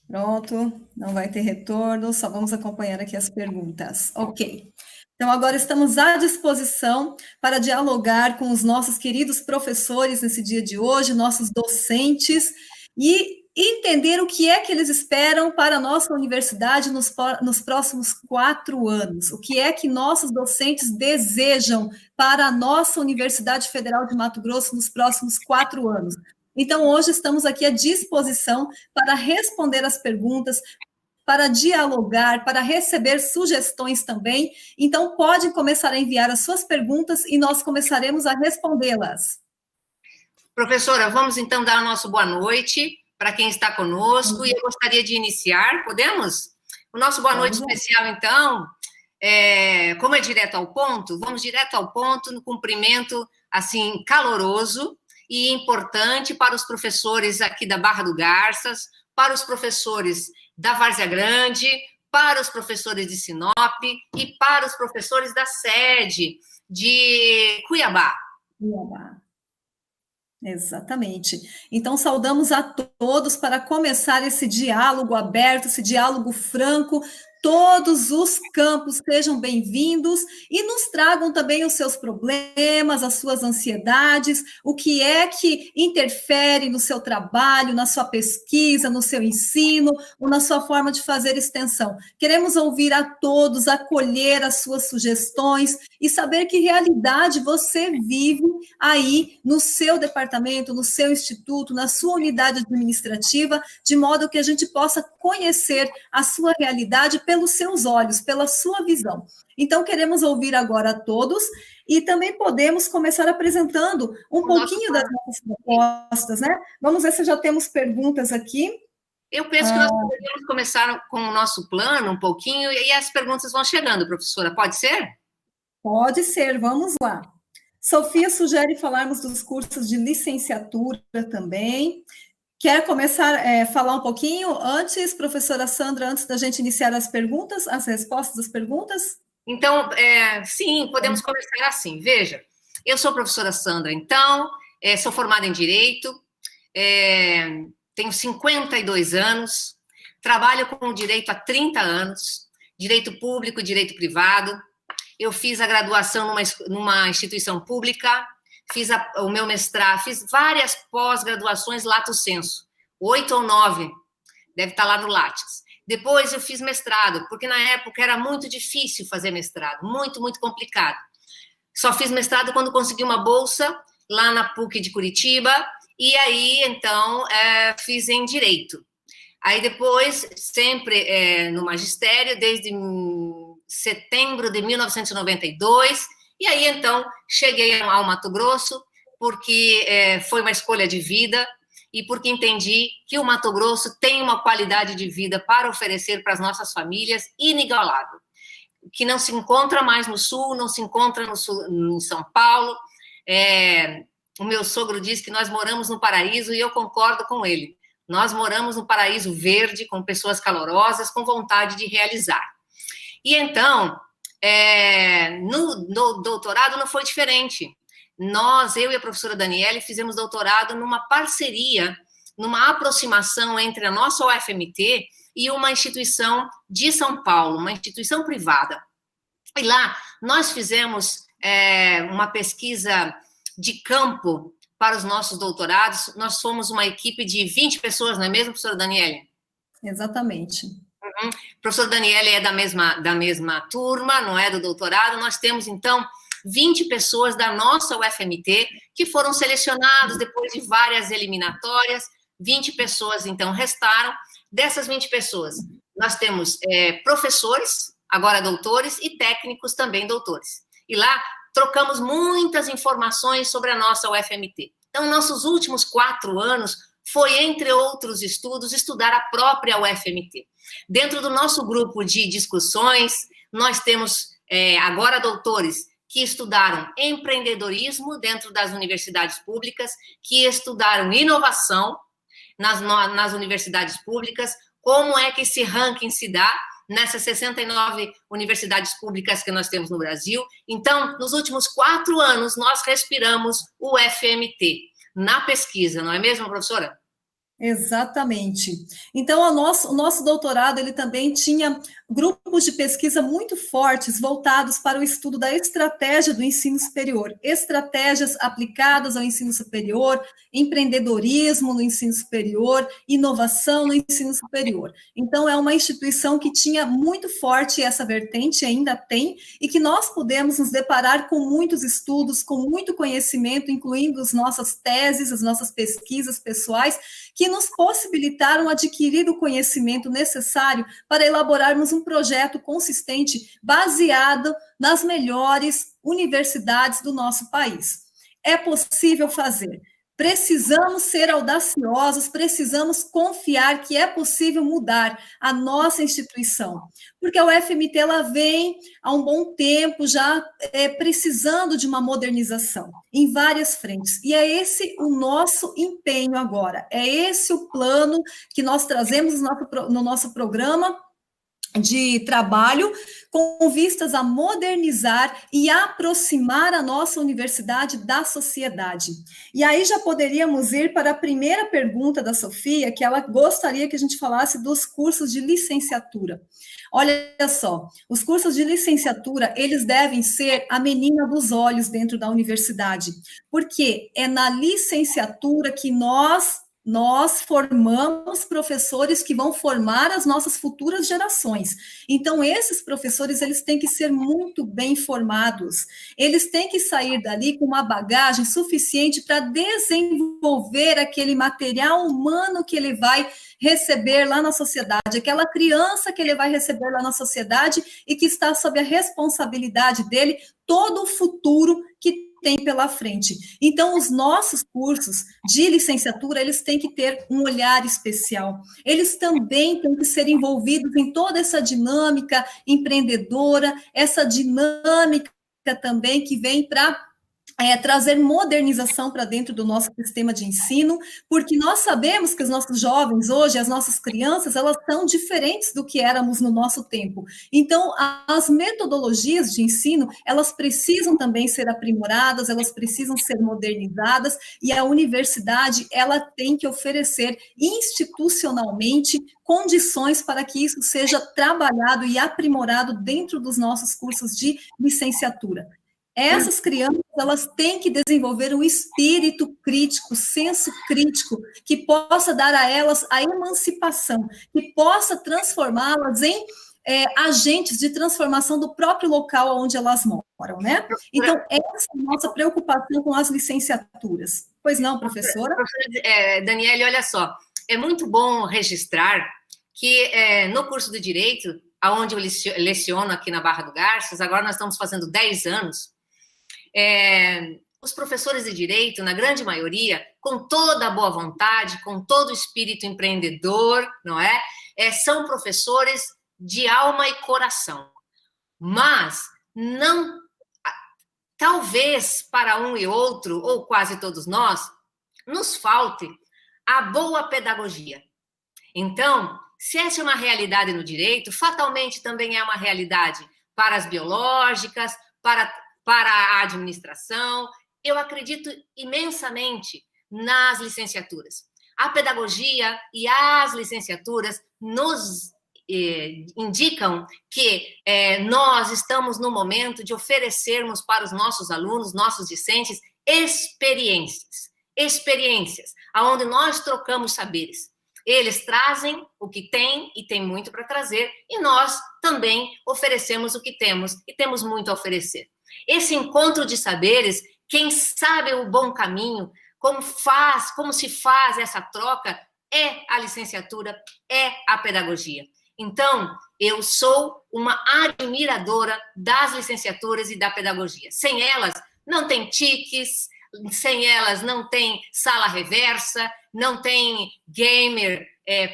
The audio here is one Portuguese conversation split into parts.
Pronto, não vai ter retorno, só vamos acompanhar aqui as perguntas. Ok. Então, agora estamos à disposição para dialogar com os nossos queridos professores nesse dia de hoje, nossos docentes, e entender o que é que eles esperam para a nossa universidade nos próximos 4 anos. O que é que nossos docentes desejam para a nossa Universidade Federal de Mato Grosso nos próximos 4 anos. Então, hoje estamos aqui à disposição para responder as perguntas, para dialogar, para receber sugestões também. Então, podem começar a enviar as suas perguntas e nós começaremos a respondê-las. Professora, vamos então dar o nosso boa noite para quem está conosco e eu gostaria de iniciar, podemos? O nosso boa noite especial, então, como é direto ao ponto, vamos direto ao ponto no cumprimento, assim, caloroso e importante para os professores aqui da Barra do Garças, para os professores da Várzea Grande, para os professores de Sinop e para os professores da sede de Cuiabá. Exatamente. Então, saudamos a todos para começar esse diálogo aberto, esse diálogo franco. Todos os campos sejam bem-vindos e nos tragam também os seus problemas, as suas ansiedades, o que é que interfere no seu trabalho, na sua pesquisa, no seu ensino ou na sua forma de fazer extensão. Queremos ouvir a todos, acolher as suas sugestões e saber que realidade você vive aí no seu departamento, no seu instituto, na sua unidade administrativa, de modo que a gente possa conhecer a sua realidade pelos seus olhos, pela sua visão. Então, queremos ouvir agora a todos e também podemos começar apresentando um pouquinho das nossas propostas, né? Vamos ver se já temos perguntas aqui. Eu penso que nós poderíamos começar com o nosso plano um pouquinho e as perguntas vão chegando, professora. Pode ser? Pode ser, vamos lá. Sofia sugere falarmos dos cursos de licenciatura também. Quer começar a falar um pouquinho antes, professora Sandra, antes da gente iniciar as perguntas, as respostas das perguntas? Então, sim, podemos começar assim. Veja, eu sou a professora Sandra, então, sou formada em Direito, tenho 52 anos, trabalho com Direito há 30 anos, Direito Público, Direito Privado. Eu fiz a graduação numa instituição pública, fiz o meu mestrado, fiz várias pós-graduações lato sensu, 8 ou 9, deve estar lá no Lattes. Depois eu fiz mestrado, porque na época era muito difícil fazer mestrado, muito, muito complicado. Só fiz mestrado quando consegui uma bolsa lá na PUC de Curitiba, e aí, então, fiz em Direito. Aí depois, sempre no magistério, desde setembro de 1992, e aí, então, cheguei ao Mato Grosso, porque foi uma escolha de vida e porque entendi que o Mato Grosso tem uma qualidade de vida para oferecer para as nossas famílias inigualável, que não se encontra mais no Sul, não se encontra no Sul, em São Paulo. O meu sogro diz que nós moramos no paraíso e eu concordo com ele. Nós moramos no paraíso verde, com pessoas calorosas, com vontade de realizar. E então, no doutorado não foi diferente. Eu e a professora Daniele fizemos doutorado numa parceria, numa aproximação entre a nossa UFMT e uma instituição de São Paulo, uma instituição privada. E lá nós fizemos uma pesquisa de campo para os nossos doutorados. Nós fomos uma equipe de 20 pessoas, não é mesmo, professora Daniele? Exatamente. Uhum. O professor Daniele é da mesma turma, não é, do doutorado. Nós temos, então, 20 pessoas da nossa UFMT que foram selecionadas depois de várias eliminatórias. 20 pessoas, então, restaram. Dessas 20 pessoas, nós temos professores, agora doutores, e técnicos também doutores. E lá trocamos muitas informações sobre a nossa UFMT. Então, nossos últimos 4 anos foi, entre outros estudos, estudar a própria UFMT. Dentro do nosso grupo de discussões, nós temos agora doutores que estudaram empreendedorismo dentro das universidades públicas, que estudaram inovação nas universidades públicas, como é que esse ranking se dá nessas 69 universidades públicas que nós temos no Brasil. Então, nos últimos 4 anos, nós respiramos o FMT na pesquisa, não é mesmo, professora? Exatamente. Então, o nosso doutorado, ele também tinha grupos de pesquisa muito fortes voltados para o estudo da estratégia do ensino superior, estratégias aplicadas ao ensino superior, empreendedorismo no ensino superior, inovação no ensino superior. Então, é uma instituição que tinha muito forte essa vertente, ainda tem, e que nós podemos nos deparar com muitos estudos, com muito conhecimento, incluindo as nossas teses, as nossas pesquisas pessoais, que nos possibilitaram adquirir o conhecimento necessário para elaborarmos um projeto consistente baseado nas melhores universidades do nosso país. É possível fazer. Precisamos ser audaciosos, precisamos confiar que é possível mudar a nossa instituição, porque a UFMT ela vem há um bom tempo já precisando de uma modernização em várias frentes, e é esse o nosso empenho agora, é esse o plano que nós trazemos no nosso programa de trabalho, com vistas a modernizar e aproximar a nossa universidade da sociedade. E aí já poderíamos ir para a primeira pergunta da Sofia, que ela gostaria que a gente falasse dos cursos de licenciatura. Olha só, os cursos de licenciatura, eles devem ser a menina dos olhos dentro da universidade, porque é na licenciatura que nós formamos professores que vão formar as nossas futuras gerações. Então, esses professores, eles têm que ser muito bem formados. Eles têm que sair dali com uma bagagem suficiente para desenvolver aquele material humano que ele vai receber lá na sociedade, aquela criança que ele vai receber lá na sociedade e que está sob a responsabilidade dele todo o futuro que tem pela frente. Então, os nossos cursos de licenciatura, eles têm que ter um olhar especial. Eles também têm que ser envolvidos em toda essa dinâmica empreendedora, essa dinâmica também que vem para trazer modernização para dentro do nosso sistema de ensino, porque nós sabemos que os nossos jovens hoje, as nossas crianças, elas são diferentes do que éramos no nosso tempo. Então, as metodologias de ensino, elas precisam também ser aprimoradas, elas precisam ser modernizadas, e a universidade, ela tem que oferecer institucionalmente condições para que isso seja trabalhado e aprimorado dentro dos nossos cursos de licenciatura. Essas crianças, elas têm que desenvolver um espírito crítico, senso crítico, que possa dar a elas a emancipação, que possa transformá-las em agentes de transformação do próprio local onde elas moram, né? Então, essa é a nossa preocupação com as licenciaturas. Pois não, professora? Daniele, olha só, é muito bom registrar que no curso de Direito, onde eu leciono aqui na Barra do Garças, agora nós estamos fazendo 10 anos, os professores de direito, na grande maioria, com toda a boa vontade, com todo o espírito empreendedor, não é? São professores de alma e coração. Mas não, talvez para um e outro, ou quase todos nós, nos falte a boa pedagogia. Então, se essa é uma realidade no direito, fatalmente também é uma realidade para as biológicas, para a administração. Eu acredito imensamente nas licenciaturas. A pedagogia e as licenciaturas nos indicam que nós estamos no momento de oferecermos para os nossos alunos, nossos discentes, experiências, onde nós trocamos saberes. Eles trazem o que têm, e tem muito para trazer, e nós também oferecemos o que temos, e temos muito a oferecer. Esse encontro de saberes, quem sabe o bom caminho, como se faz essa troca, é a licenciatura, é a pedagogia. Então, eu sou uma admiradora das licenciaturas e da pedagogia. Sem elas, não tem TICs, sem elas não tem sala reversa, não tem gamer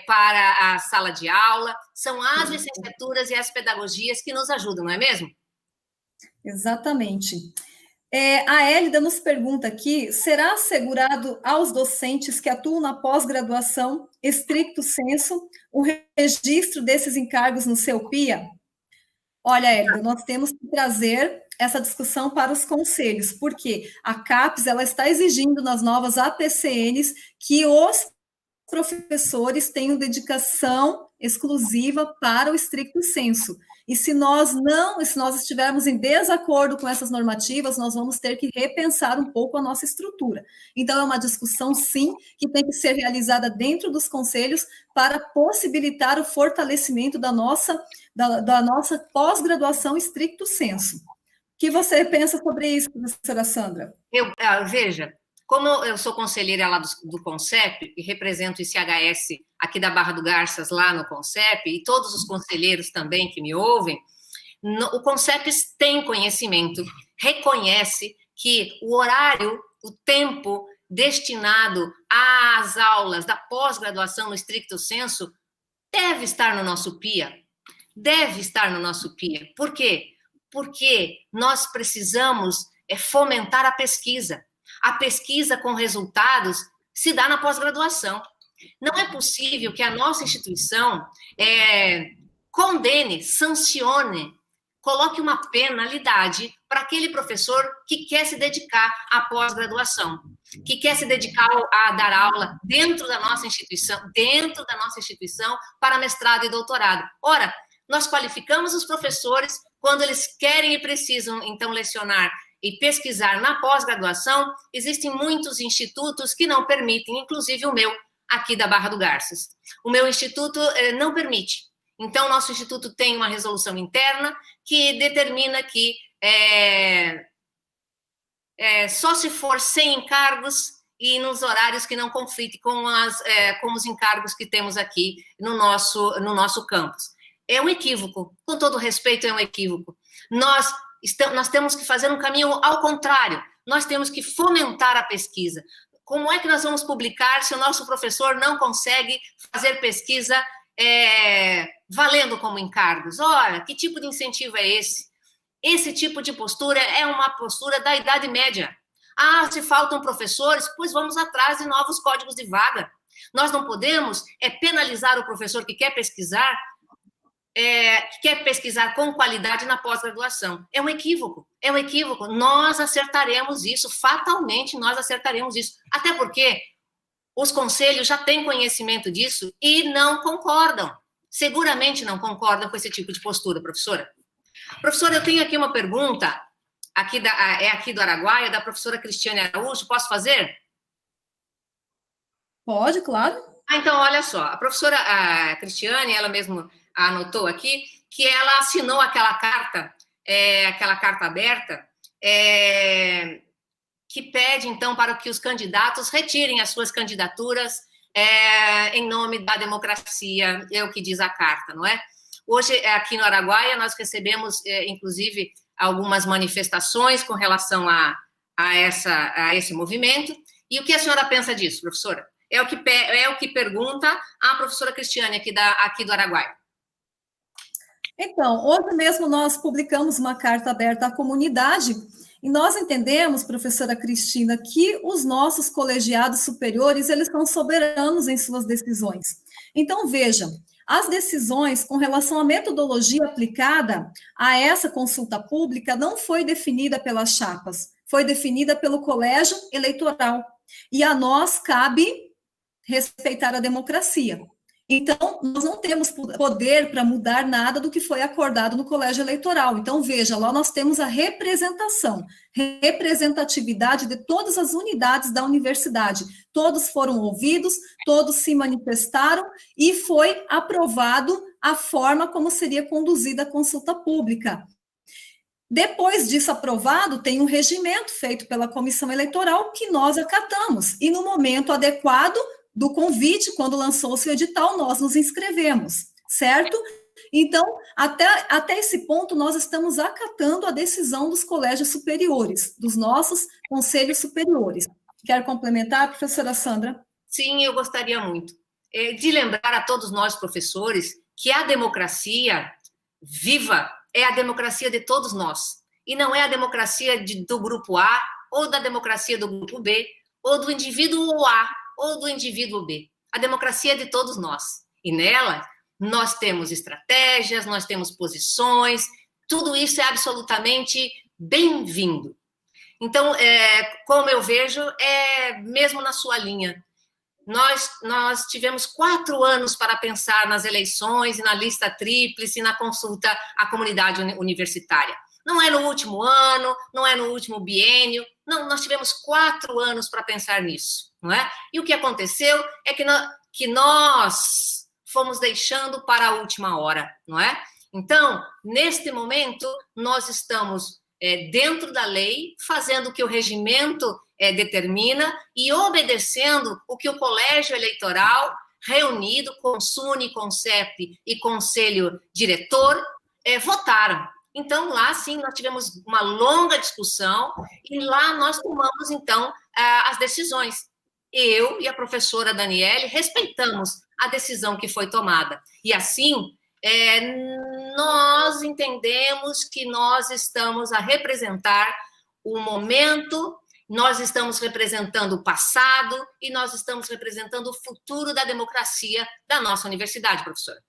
para a sala de aula. São as licenciaturas e as pedagogias que nos ajudam, não é mesmo? Exatamente. A Hélida nos pergunta aqui, será assegurado aos docentes que atuam na pós-graduação, estricto sensu, o registro desses encargos no seu PIA? Olha, Hélida, nós temos que trazer essa discussão para os conselhos, porque a CAPES ela está exigindo nas novas APCNs que os professores tenham dedicação exclusiva para o stricto sensu. E se nós estivermos em desacordo com essas normativas, nós vamos ter que repensar um pouco a nossa estrutura. Então, é uma discussão, sim, que tem que ser realizada dentro dos conselhos para possibilitar o fortalecimento da nossa pós-graduação stricto sensu. O que você pensa sobre isso, professora Sandra? Veja, como eu sou conselheira lá do CONCEP, e represento o ICHS aqui da Barra do Garças, lá no CONCEP, e todos os conselheiros também que me ouvem, o CONCEP tem conhecimento, reconhece que o horário, o tempo destinado às aulas da pós-graduação no stricto sensu deve estar no nosso PIA. Deve estar no nosso PIA. Por quê? Porque nós precisamos fomentar a pesquisa. A pesquisa com resultados se dá na pós-graduação. Não é possível que a nossa instituição condene, sancione, coloque uma penalidade para aquele professor que quer se dedicar à pós-graduação, que quer se dedicar a dar aula dentro da nossa instituição para mestrado e doutorado. Ora, nós qualificamos os professores quando eles querem e precisam, então, lecionar e pesquisar na pós-graduação. Existem muitos institutos que não permitem, inclusive o meu, aqui da Barra do Garças. O meu instituto não permite. Então, nosso instituto tem uma resolução interna que determina que só se for sem encargos e nos horários que não conflitem com os encargos que temos aqui no nosso campus. É um equívoco, com todo respeito, é um equívoco. Nós temos que fazer um caminho ao contrário, nós temos que fomentar a pesquisa. Como é que nós vamos publicar se o nosso professor não consegue fazer pesquisa valendo como encargos? Olha, que tipo de incentivo é esse? Esse tipo de postura é uma postura da Idade Média. Se faltam professores, pois vamos atrás de novos códigos de vaga. Nós não podemos penalizar o professor que quer pesquisar, com qualidade na pós-graduação. É um equívoco. Nós acertaremos isso, fatalmente nós acertaremos isso. Até porque os conselhos já têm conhecimento disso e não concordam. Seguramente não concordam com esse tipo de postura, professora. Professora, eu tenho aqui uma pergunta, aqui do Araguaia, da professora Cristiane Araújo. Posso fazer? Pode, claro. Então, olha só, a professora Cristiane, ela mesma anotou aqui, que ela assinou aquela carta aberta, que pede, então, para que os candidatos retirem as suas candidaturas em nome da democracia, é o que diz a carta, não é? Hoje, aqui no Araguaia, nós recebemos, inclusive, algumas manifestações com relação a esse movimento. E o que a senhora pensa disso, professora? É o que pergunta a professora Cristiane, aqui do Araguaia. Então, hoje mesmo nós publicamos uma carta aberta à comunidade e nós entendemos, professora Cristina, que os nossos colegiados superiores, eles são soberanos em suas decisões. Então, vejam, as decisões com relação à metodologia aplicada a essa consulta pública não foi definida pelas chapas, foi definida pelo colégio eleitoral. E a nós cabe respeitar a democracia. Então, nós não temos poder para mudar nada do que foi acordado no colégio eleitoral. Então, veja, lá nós temos a representatividade de todas as unidades da universidade. Todos foram ouvidos, todos se manifestaram e foi aprovado a forma como seria conduzida a consulta pública. Depois disso aprovado, tem um regimento feito pela comissão eleitoral que nós acatamos. E no momento adequado do convite, quando lançou-se o edital, nós nos inscrevemos, certo? Então, até esse ponto, nós estamos acatando a decisão dos colégios superiores, dos nossos conselhos superiores. Quer complementar, professora Sandra? Sim, eu gostaria muito de lembrar a todos nós, professores, que a democracia viva é a democracia de todos nós, e não é a democracia do grupo A, ou da democracia do grupo B, ou do indivíduo A, ou do indivíduo B. A democracia é de todos nós. E nela, nós temos estratégias, nós temos posições, tudo isso é absolutamente bem-vindo. Então, como eu vejo, mesmo na sua linha, nós tivemos 4 anos para pensar nas eleições e na lista tríplice e na consulta à comunidade universitária. Não é no último ano, não é no último biênio, não, nós tivemos 4 anos para pensar nisso, não é? E o que aconteceu é que nós fomos deixando para a última hora, não é? Então, neste momento, nós estamos dentro da lei, fazendo o que o regimento determina e obedecendo o que o colégio eleitoral, reunido com SUNE, CONCEP e Conselho Diretor, votaram. Então, lá, sim, nós tivemos uma longa discussão e lá nós tomamos, então, as decisões. Eu e a professora Daniele respeitamos a decisão que foi tomada. E, assim, nós entendemos que nós estamos a representar o momento, nós estamos representando o passado e nós estamos representando o futuro da democracia da nossa universidade, professora.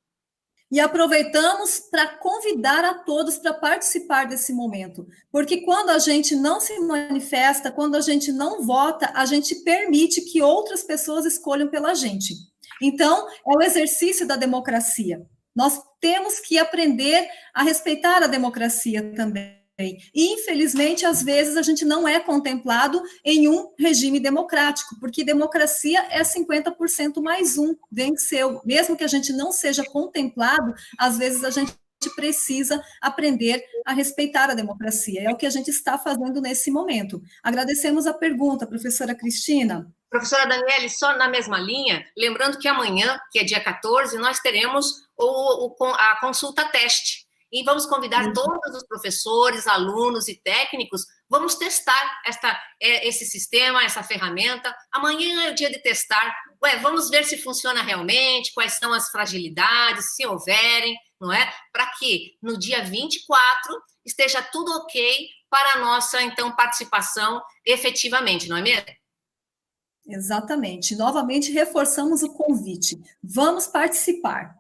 E aproveitamos para convidar a todos para participar desse momento, porque quando a gente não se manifesta, quando a gente não vota, a gente permite que outras pessoas escolham pela gente. Então, é o exercício da democracia. Nós temos que aprender a respeitar a democracia também. E, infelizmente, às vezes a gente não é contemplado em um regime democrático, porque democracia é 50% mais um, venceu. Mesmo que a gente não seja contemplado, às vezes a gente precisa aprender a respeitar a democracia. É o que a gente está fazendo nesse momento. Agradecemos a pergunta, professora Cristina. Professora Daniele, só na mesma linha, lembrando que amanhã, que é dia 14, nós teremos a consulta teste. E vamos convidar todos os professores, alunos e técnicos, vamos testar esse sistema, essa ferramenta. Amanhã é o dia de testar. Vamos ver se funciona realmente, quais são as fragilidades, se houverem, não é? Para que no dia 24 esteja tudo ok para a nossa, então, participação efetivamente, não é mesmo? Exatamente. Novamente, reforçamos o convite. Vamos participar.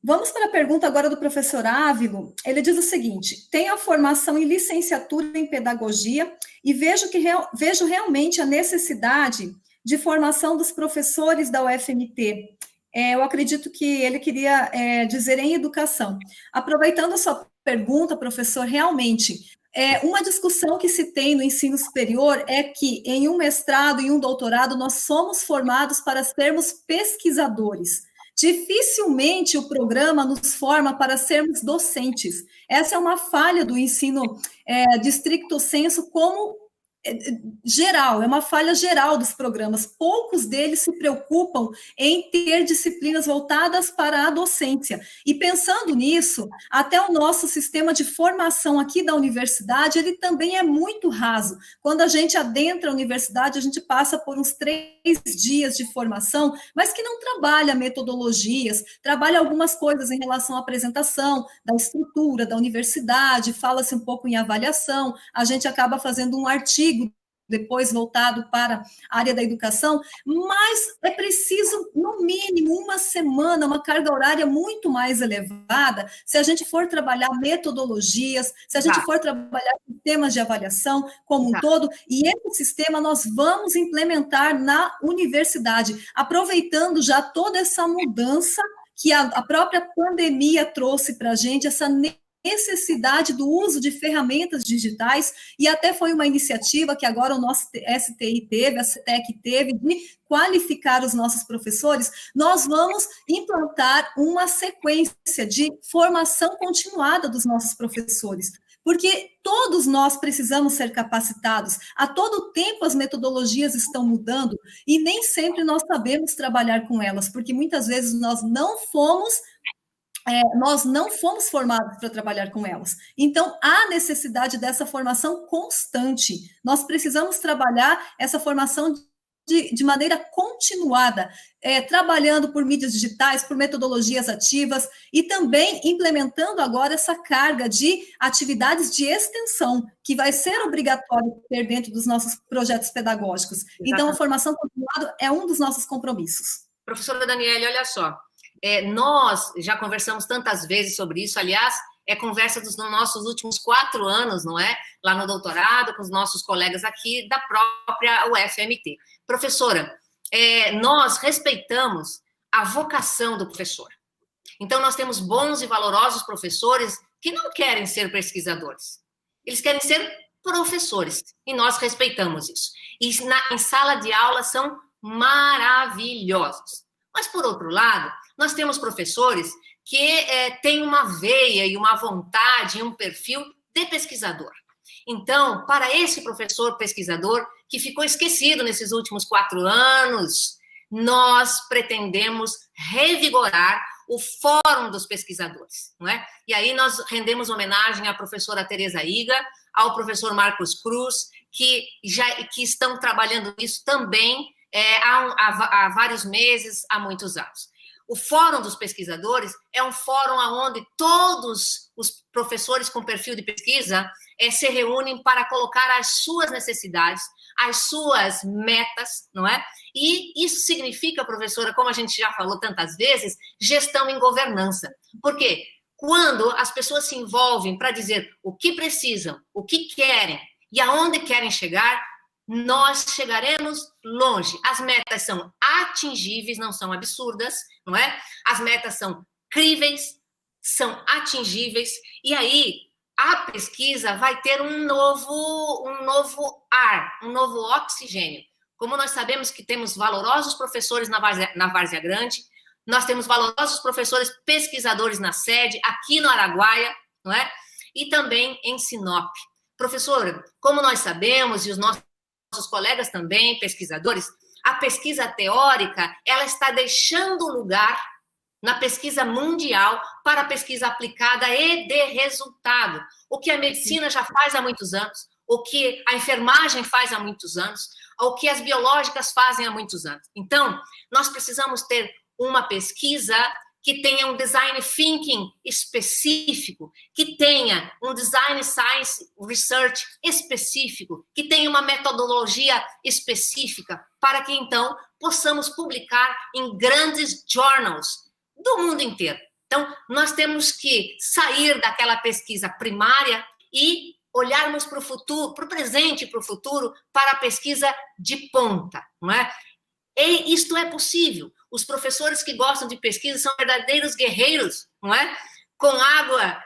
Vamos para a pergunta agora do professor Ávilo. Ele diz o seguinte: tenho a formação em licenciatura em pedagogia e vejo realmente a necessidade de formação dos professores da UFMT. Eu acredito que ele queria dizer em educação. Aproveitando a sua pergunta, professor, realmente, uma discussão que se tem no ensino superior é que em um mestrado e um doutorado nós somos formados para sermos pesquisadores. Dificilmente o programa nos forma para sermos docentes. Essa é uma falha do ensino de stricto sensu como geral, é uma falha geral dos programas. Poucos deles se preocupam em ter disciplinas voltadas para a docência. E pensando nisso, até o nosso sistema de formação aqui da universidade, ele também é muito raso. Quando a gente adentra a universidade, a gente passa por uns 3 dias de formação, mas que não trabalha metodologias, trabalha algumas coisas em relação à apresentação da estrutura da universidade, fala-se um pouco em avaliação, a gente acaba fazendo um artigo depois voltado para a área da educação, mas é preciso, no mínimo, uma semana, uma carga horária muito mais elevada, se a gente for trabalhar metodologias, se a gente for trabalhar sistemas de avaliação como um todo, e esse sistema nós vamos implementar na universidade, aproveitando já toda essa mudança que a própria pandemia trouxe para a gente, essa necessidade do uso de ferramentas digitais, e até foi uma iniciativa que agora o nosso STI teve, a CETEC teve, de qualificar os nossos professores. Nós vamos implantar uma sequência de formação continuada dos nossos professores, porque todos nós precisamos ser capacitados. A todo tempo as metodologias estão mudando, e nem sempre nós sabemos trabalhar com elas, porque muitas vezes nós não fomos formados para trabalhar com elas. Então, há necessidade dessa formação constante. Nós precisamos trabalhar essa formação de maneira continuada, trabalhando por mídias digitais, por metodologias ativas, e também implementando agora essa carga de atividades de extensão, que vai ser obrigatório ter dentro dos nossos projetos pedagógicos. Exatamente. Então, a formação continuada é um dos nossos compromissos. Professora Daniele, olha só, nós já conversamos tantas vezes sobre isso, aliás, conversa dos nossos últimos 4 anos, não é? Lá no doutorado, com os nossos colegas aqui da própria UFMT. Professora, nós respeitamos a vocação do professor. Então, nós temos bons e valorosos professores que não querem ser pesquisadores. Eles querem ser professores. E nós respeitamos isso. E em sala de aula são maravilhosos. Mas, por outro lado, nós temos professores que têm uma veia e uma vontade e um perfil de pesquisador. Então, para esse professor pesquisador que ficou esquecido nesses últimos 4 anos, nós pretendemos revigorar o Fórum dos Pesquisadores, não é? E aí nós rendemos homenagem à professora Tereza Iga, ao professor Marcos Cruz, que estão trabalhando isso também há vários meses, há muitos anos. O Fórum dos Pesquisadores é um fórum onde todos os professores com perfil de pesquisa se reúnem para colocar as suas necessidades, as suas metas, não é? E isso significa, professora, como a gente já falou tantas vezes, gestão em governança. Por quê? Quando as pessoas se envolvem para dizer o que precisam, o que querem e aonde querem chegar, nós chegaremos longe. As metas são atingíveis, não são absurdas, não é? As metas são críveis, são atingíveis, e aí a pesquisa vai ter um novo ar, um novo oxigênio. Como nós sabemos que temos valorosos professores na Várzea Grande, nós temos valorosos professores pesquisadores na sede, aqui no Araguaia, não é? E também em Sinop. Professora, como nós sabemos, e os nossos colegas também, pesquisadores, a pesquisa teórica, ela está deixando lugar na pesquisa mundial para a pesquisa aplicada e de resultado. O que a medicina já faz há muitos anos, o que a enfermagem faz há muitos anos, o que as biológicas fazem há muitos anos. Então, nós precisamos ter uma pesquisa que tenha um design thinking específico, que tenha um design science research específico, que tenha uma metodologia específica, para que, então, possamos publicar em grandes journals do mundo inteiro. Então, nós temos que sair daquela pesquisa primária e olharmos para o futuro, para o presente e para o futuro, para a pesquisa de ponta, não é? E isto é possível. Os professores que gostam de pesquisa são verdadeiros guerreiros, não é? Com água,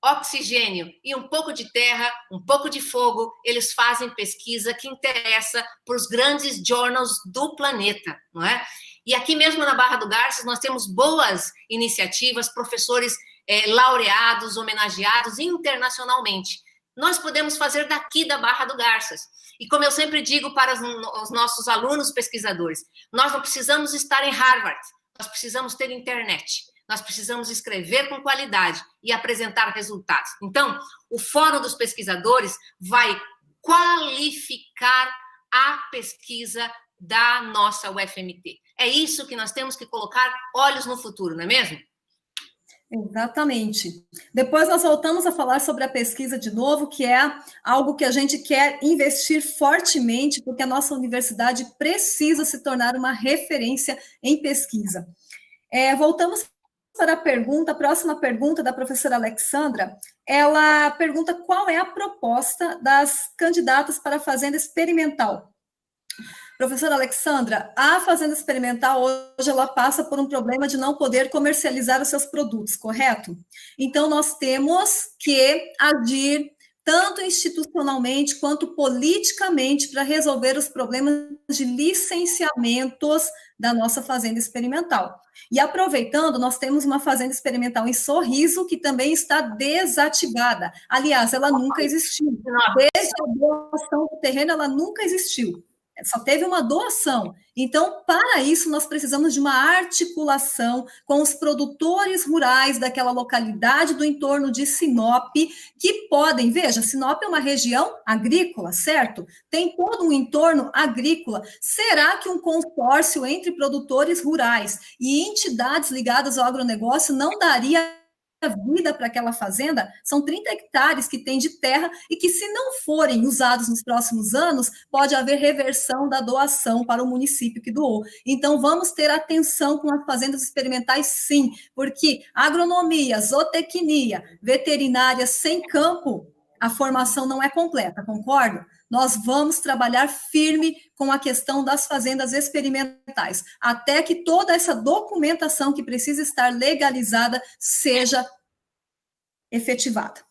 oxigênio e um pouco de terra, um pouco de fogo, eles fazem pesquisa que interessa para os grandes journals do planeta, não é? E aqui mesmo na Barra do Garças nós temos boas iniciativas, professores laureados, homenageados internacionalmente. Nós podemos fazer daqui da Barra do Garças. E como eu sempre digo para os nossos alunos pesquisadores, nós não precisamos estar em Harvard, nós precisamos ter internet, nós precisamos escrever com qualidade e apresentar resultados. Então, o Fórum dos Pesquisadores vai qualificar a pesquisa da nossa UFMT. É isso que nós temos que colocar olhos no futuro, não é mesmo? Exatamente. Depois nós voltamos a falar sobre a pesquisa de novo, que é algo que a gente quer investir fortemente, porque a nossa universidade precisa se tornar uma referência em pesquisa. Voltamos para a próxima pergunta da professora Alexandra. Ela pergunta qual é a proposta das candidatas para a Fazenda Experimental. Professora Alexandra, a Fazenda Experimental hoje ela passa por um problema de não poder comercializar os seus produtos, correto? Então, nós temos que agir tanto institucionalmente quanto politicamente para resolver os problemas de licenciamentos da nossa Fazenda Experimental. E aproveitando, nós temos uma Fazenda Experimental em Sorriso que também está desativada. Aliás, ela nunca existiu. Desde a doação do terreno, ela nunca existiu. Só teve uma doação. Então, para isso, nós precisamos de uma articulação com os produtores rurais daquela localidade do entorno de Sinop, que podem, veja, Sinop é uma região agrícola, certo? Tem todo um entorno agrícola. Será que um consórcio entre produtores rurais e entidades ligadas ao agronegócio não daria vida para aquela fazenda? São 30 hectares que tem de terra e que, se não forem usados nos próximos anos, pode haver reversão da doação para o município que doou. Então, vamos ter atenção com as fazendas experimentais, sim, porque agronomia, zootecnia, veterinária sem campo, a formação não é completa, concordo? nós vamos trabalhar firme com a questão das fazendas experimentais, até que toda essa documentação que precisa estar legalizada seja efetivada.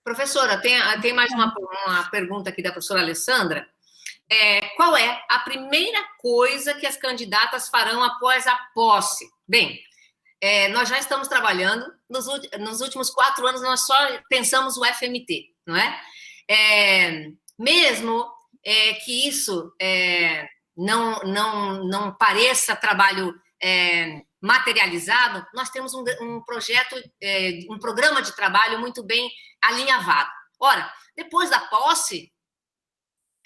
Professora, tem mais uma pergunta aqui da professora Alessandra. Qual é a primeira coisa que as candidatas farão após a posse? Bem, nós já estamos trabalhando, nos últimos 4 anos nós só pensamos o FMT, não é? Mesmo que isso não pareça trabalho materializado, nós temos um projeto, um programa de trabalho muito bem alinhavado. Ora, depois da posse,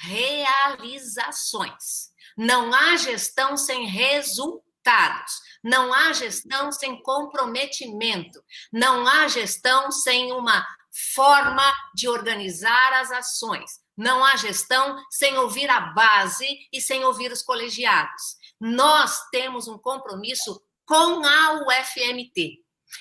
realizações. Não há gestão sem resultados. Não há gestão sem comprometimento. Não há gestão sem uma forma de organizar as ações. Não há gestão sem ouvir a base e sem ouvir os colegiados. Nós temos um compromisso com a UFMT.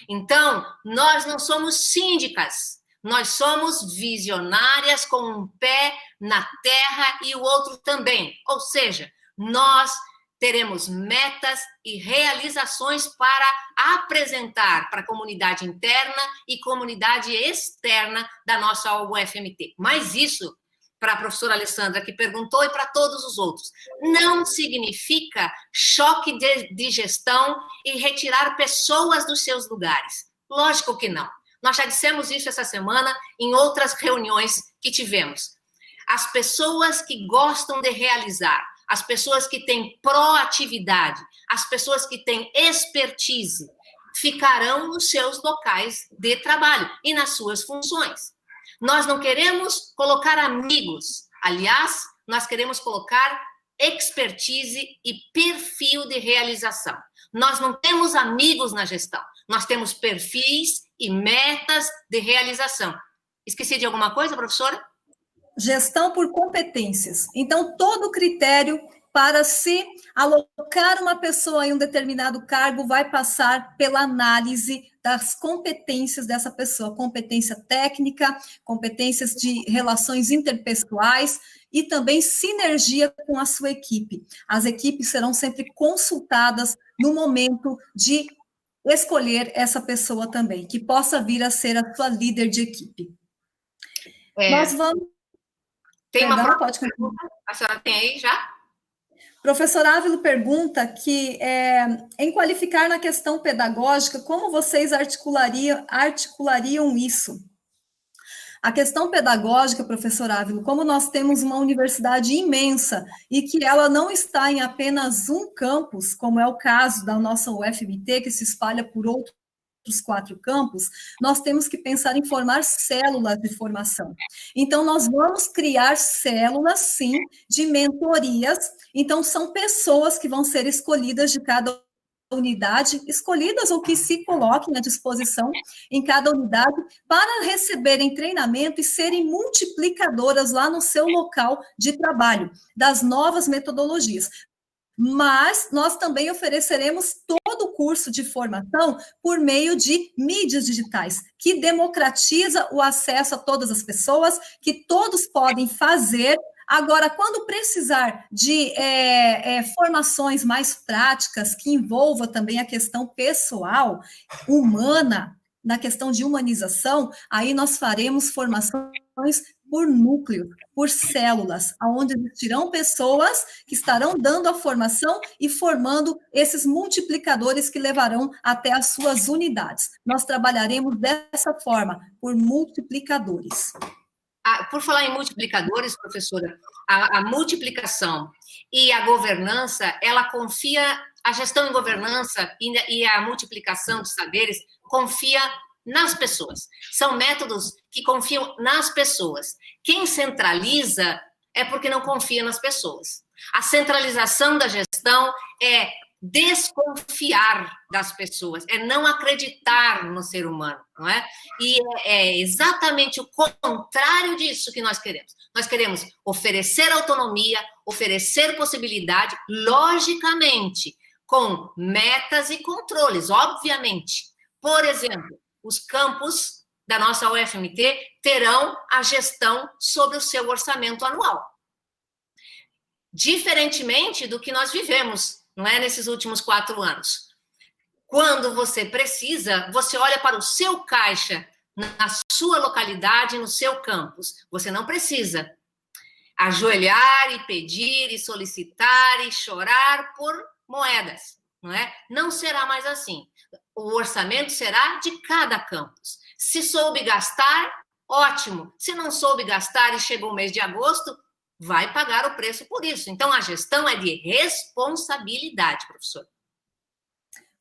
Então, nós não somos síndicas, nós somos visionárias com um pé na terra e o outro também. Ou seja, nós teremos metas e realizações para apresentar para a comunidade interna e comunidade externa da nossa UFMT. Mas isso, para a professora Alessandra, que perguntou, e para todos os outros, não significa choque de gestão e retirar pessoas dos seus lugares. Lógico que não. Nós já dissemos isso essa semana em outras reuniões que tivemos. As pessoas que gostam de realizar, as pessoas que têm proatividade, as pessoas que têm expertise, ficarão nos seus locais de trabalho e nas suas funções. Nós não queremos colocar amigos, aliás, nós queremos colocar expertise e perfil de realização. Nós não temos amigos na gestão, nós temos perfis e metas de realização. Esqueci de alguma coisa, professora? Gestão por competências. Então, todo critério para se alocar uma pessoa em um determinado cargo vai passar pela análise das competências dessa pessoa, competência técnica, competências de relações interpessoais e também sinergia com a sua equipe. As equipes serão sempre consultadas no momento de escolher essa pessoa também, que possa vir a ser a sua líder de equipe. Nós vamos... Tem uma pode pergunta? A senhora tem aí já? Professor Ávilo pergunta que, em qualificar na questão pedagógica, como vocês articulariam isso? A questão pedagógica, professor Ávilo, como nós temos uma universidade imensa e que ela não está em apenas um campus, como é o caso da nossa UFMT, que se espalha por outros 4 campos, nós temos que pensar em formar células de formação. Então, nós vamos criar células, sim, de mentorias. Então, são pessoas que vão ser escolhidas de cada unidade, escolhidas ou que se coloquem à disposição em cada unidade para receberem treinamento e serem multiplicadoras lá no seu local de trabalho, das novas metodologias. Mas nós também ofereceremos todo o curso de formação por meio de mídias digitais, que democratiza o acesso a todas as pessoas, que todos podem fazer. Agora, quando precisar de formações mais práticas, que envolva também a questão pessoal, humana, na questão de humanização, aí nós faremos formações por núcleo, por células, onde existirão pessoas que estarão dando a formação e formando esses multiplicadores que levarão até as suas unidades. Nós trabalharemos dessa forma, por multiplicadores. Por falar em multiplicadores, professora, a multiplicação e a governança, ela confia, a gestão em governança e a multiplicação de saberes confia nas pessoas. São métodos que confiam nas pessoas. Quem centraliza é porque não confia nas pessoas. A centralização da gestão é desconfiar das pessoas, é não acreditar no ser humano, não é? E é exatamente o contrário disso que nós queremos. Nós queremos oferecer autonomia, oferecer possibilidade, logicamente, com metas e controles, obviamente. Por exemplo, os campos da nossa UFMT terão a gestão sobre o seu orçamento anual. Diferentemente do que nós vivemos, não é, nesses últimos 4 anos. Quando você precisa, você olha para o seu caixa, na sua localidade, no seu campus. Você não precisa ajoelhar e pedir e solicitar e chorar por moedas, não é? Não será mais assim. O orçamento será de cada campus. Se soube gastar, ótimo. Se não soube gastar e chegou o mês de agosto, vai pagar o preço por isso. Então, a gestão é de responsabilidade, professor.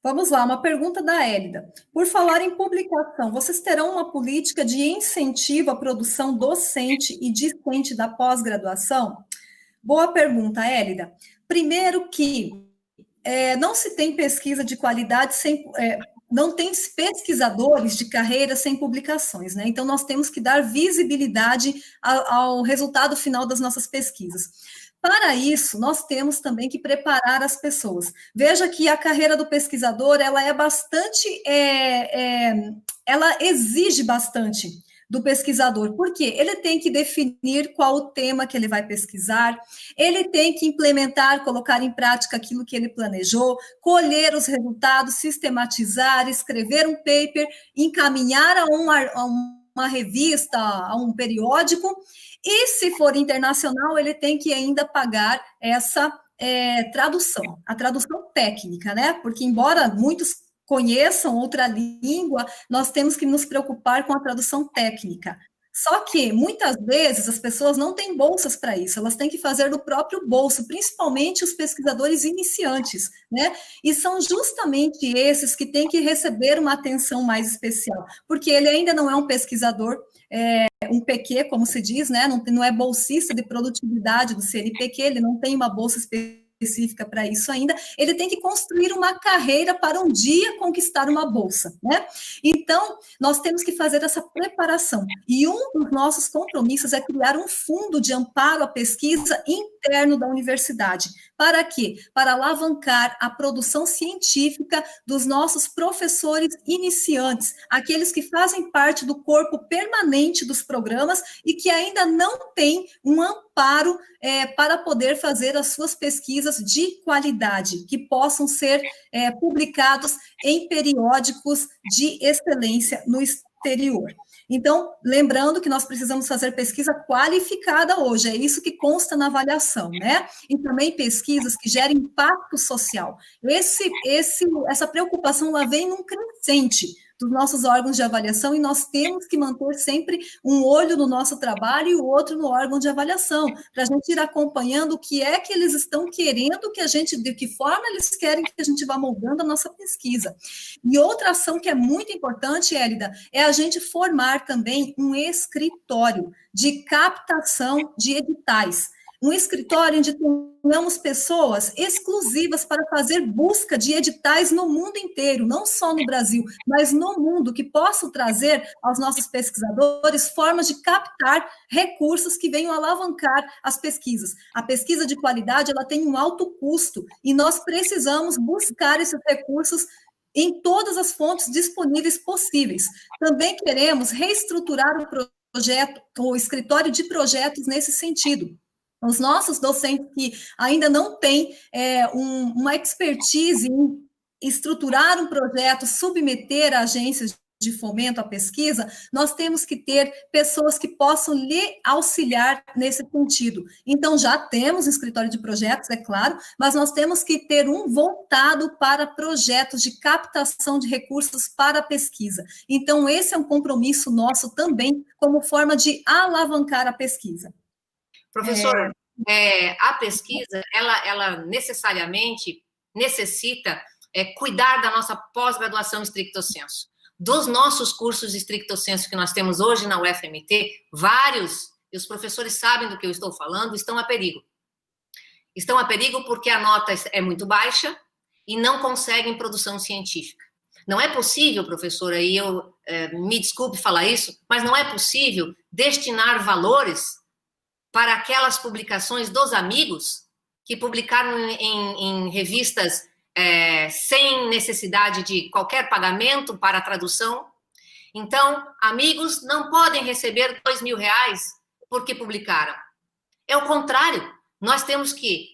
Vamos lá, uma pergunta da Hélida. Por falar em publicação, vocês terão uma política de incentivo à produção docente e discente da pós-graduação? Boa pergunta, Hélida. Primeiro que não se tem pesquisa de qualidade sem... não tem pesquisadores de carreira sem publicações, né? Então, nós temos que dar visibilidade ao resultado final das nossas pesquisas. Para isso, nós temos também que preparar as pessoas. Veja que a carreira do pesquisador, ela é bastante, ela exige bastante do pesquisador, porque ele tem que definir qual o tema que ele vai pesquisar, ele tem que implementar, colocar em prática aquilo que ele planejou, colher os resultados, sistematizar, escrever um paper, encaminhar a uma revista, a um periódico, e se for internacional, ele tem que ainda pagar essa tradução, a tradução técnica, né? Porque embora muitos conheçam outra língua, nós temos que nos preocupar com a tradução técnica. Só que, muitas vezes, as pessoas não têm bolsas para isso, elas têm que fazer do próprio bolso, principalmente os pesquisadores iniciantes, né? E são justamente esses que têm que receber uma atenção mais especial, porque ele ainda não é um pesquisador, um PQ, como se diz, né? Não é bolsista de produtividade do CNPq, ele não tem uma bolsa específica para isso ainda, ele tem que construir uma carreira para um dia conquistar uma bolsa, né? Então, nós temos que fazer essa preparação. E um dos nossos compromissos é criar um fundo de amparo à pesquisa interno da universidade. Para quê? Para alavancar a produção científica dos nossos professores iniciantes, aqueles que fazem parte do corpo permanente dos programas e que ainda não têm um amparo para poder fazer as suas pesquisas de qualidade, que possam ser publicados em periódicos de excelência no exterior. Então, lembrando que nós precisamos fazer pesquisa qualificada hoje, é isso que consta na avaliação, né? E também pesquisas que gerem impacto social. Essa preocupação, ela vem num crescente dos nossos órgãos de avaliação e nós temos que manter sempre um olho no nosso trabalho e o outro no órgão de avaliação, para a gente ir acompanhando o que é que eles estão querendo que a gente, de que forma eles querem que a gente vá moldando a nossa pesquisa. E outra ação que é muito importante, Hélida, é a gente formar também um escritório de captação de editais. Um escritório onde tenhamos pessoas exclusivas para fazer busca de editais no mundo inteiro, não só no Brasil, mas no mundo, que possam trazer aos nossos pesquisadores formas de captar recursos que venham alavancar as pesquisas. A pesquisa de qualidade, ela tem um alto custo, e nós precisamos buscar esses recursos em todas as fontes disponíveis possíveis. Também queremos reestruturar o escritório de projetos nesse sentido. Os nossos docentes que ainda não têm uma expertise em estruturar um projeto, submeter a agências de fomento à pesquisa, nós temos que ter pessoas que possam lhe auxiliar nesse sentido. Então, já temos um escritório de projetos, é claro, mas nós temos que ter um voltado para projetos de captação de recursos para a pesquisa. Então, esse é um compromisso nosso também, como forma de alavancar a pesquisa. Professora, a pesquisa, ela necessariamente necessita cuidar da nossa pós-graduação stricto sensu. Dos nossos cursos de stricto sensu que nós temos hoje na UFMT, vários, e os professores sabem do que eu estou falando, estão a perigo. Estão a perigo porque a nota é muito baixa e não conseguem produção científica. Não é possível, professora, e eu me desculpe falar isso, mas não é possível destinar valores para aquelas publicações dos amigos que publicaram em revistas sem necessidade de qualquer pagamento para a tradução Então, amigos não podem receber R$ 2.000 porque publicaram. É o contrário. Nós temos que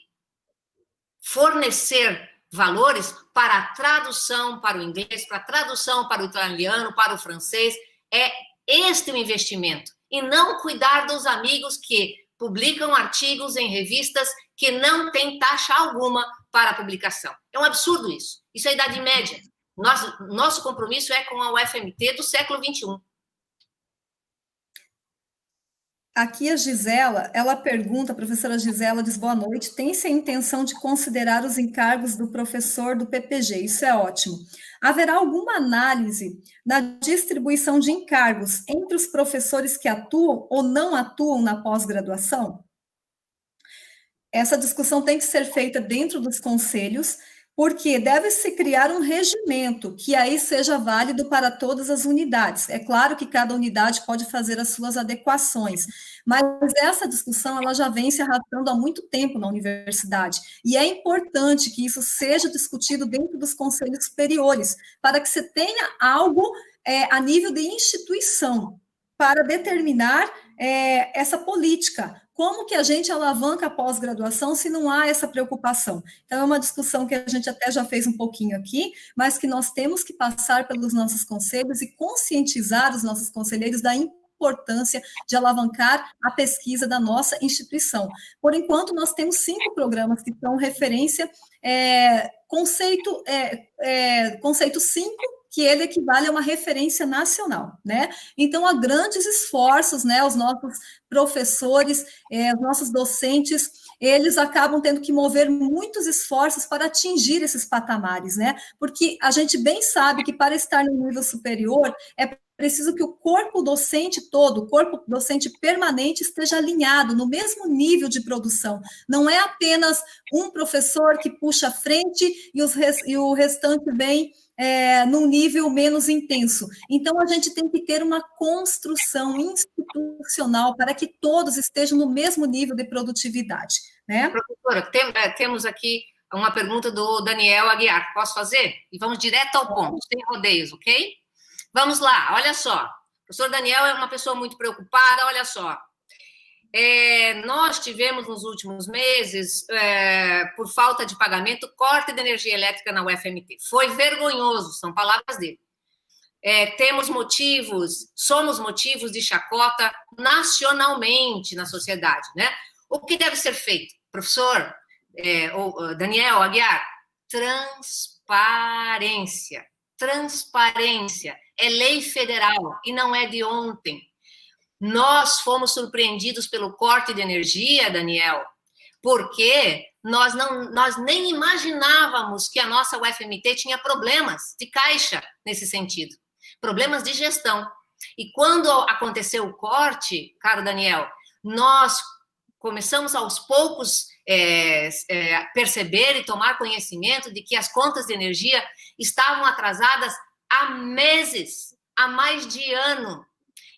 fornecer valores para a tradução para o inglês, para a tradução para o italiano, para o francês. É este o investimento. E não cuidar dos amigos que publicam artigos em revistas que não têm taxa alguma para a publicação. É um absurdo isso. Isso é a Idade Média. Nosso compromisso é com a UFMT do século XXI. Aqui a Gisela, ela pergunta, a professora Gisela diz, boa noite, tem-se a intenção de considerar os encargos do professor do PPG, isso é ótimo. Haverá alguma análise na distribuição de encargos entre os professores que atuam ou não atuam na pós-graduação? Essa discussão tem que ser feita dentro dos conselhos, porque deve-se criar um regimento que aí seja válido para todas as unidades. É claro que cada unidade pode fazer as suas adequações, mas essa discussão ela já vem se arrastando há muito tempo na universidade, e é importante que isso seja discutido dentro dos conselhos superiores, para que você tenha algo a nível de instituição, para determinar essa política. Como que a gente alavanca a pós-graduação se não há essa preocupação? Então, é uma discussão que a gente até já fez um pouquinho aqui, mas que nós temos que passar pelos nossos conselhos e conscientizar os nossos conselheiros da importância de alavancar a pesquisa da nossa instituição. Por enquanto, nós temos 5 programas que são referência, conceito 5, que ele equivale a uma referência nacional, né? Então, há grandes esforços, né? Os nossos professores, os nossos docentes, eles acabam tendo que mover muitos esforços para atingir esses patamares, né? Porque a gente bem sabe que para estar no nível superior, é preciso que o corpo docente todo, o corpo docente permanente esteja alinhado no mesmo nível de produção. Não é apenas um professor que puxa a frente e o restante vem num nível menos intenso. Então, a gente tem que ter uma construção institucional para que todos estejam no mesmo nível de produtividade, né? Professora, temos aqui uma pergunta do Daniel Aguiar. Posso fazer? E vamos direto ao ponto, sem rodeios, ok? Vamos lá, olha só. O professor Daniel é uma pessoa muito preocupada, olha só. Nós tivemos nos últimos meses, por falta de pagamento, corte de energia elétrica na UFMT. Foi vergonhoso, são palavras dele. Somos motivos de chacota nacionalmente na sociedade, né? O que deve ser feito? Professor Daniel Aguiar, transparência. Transparência é lei federal e não é de ontem. Nós fomos surpreendidos pelo corte de energia, Daniel, porque nós nem imaginávamos que a nossa UFMT tinha problemas de caixa nesse sentido, problemas de gestão. E quando aconteceu o corte, caro Daniel, nós começamos aos poucos perceber e tomar conhecimento de que as contas de energia estavam atrasadas há meses, há mais de ano.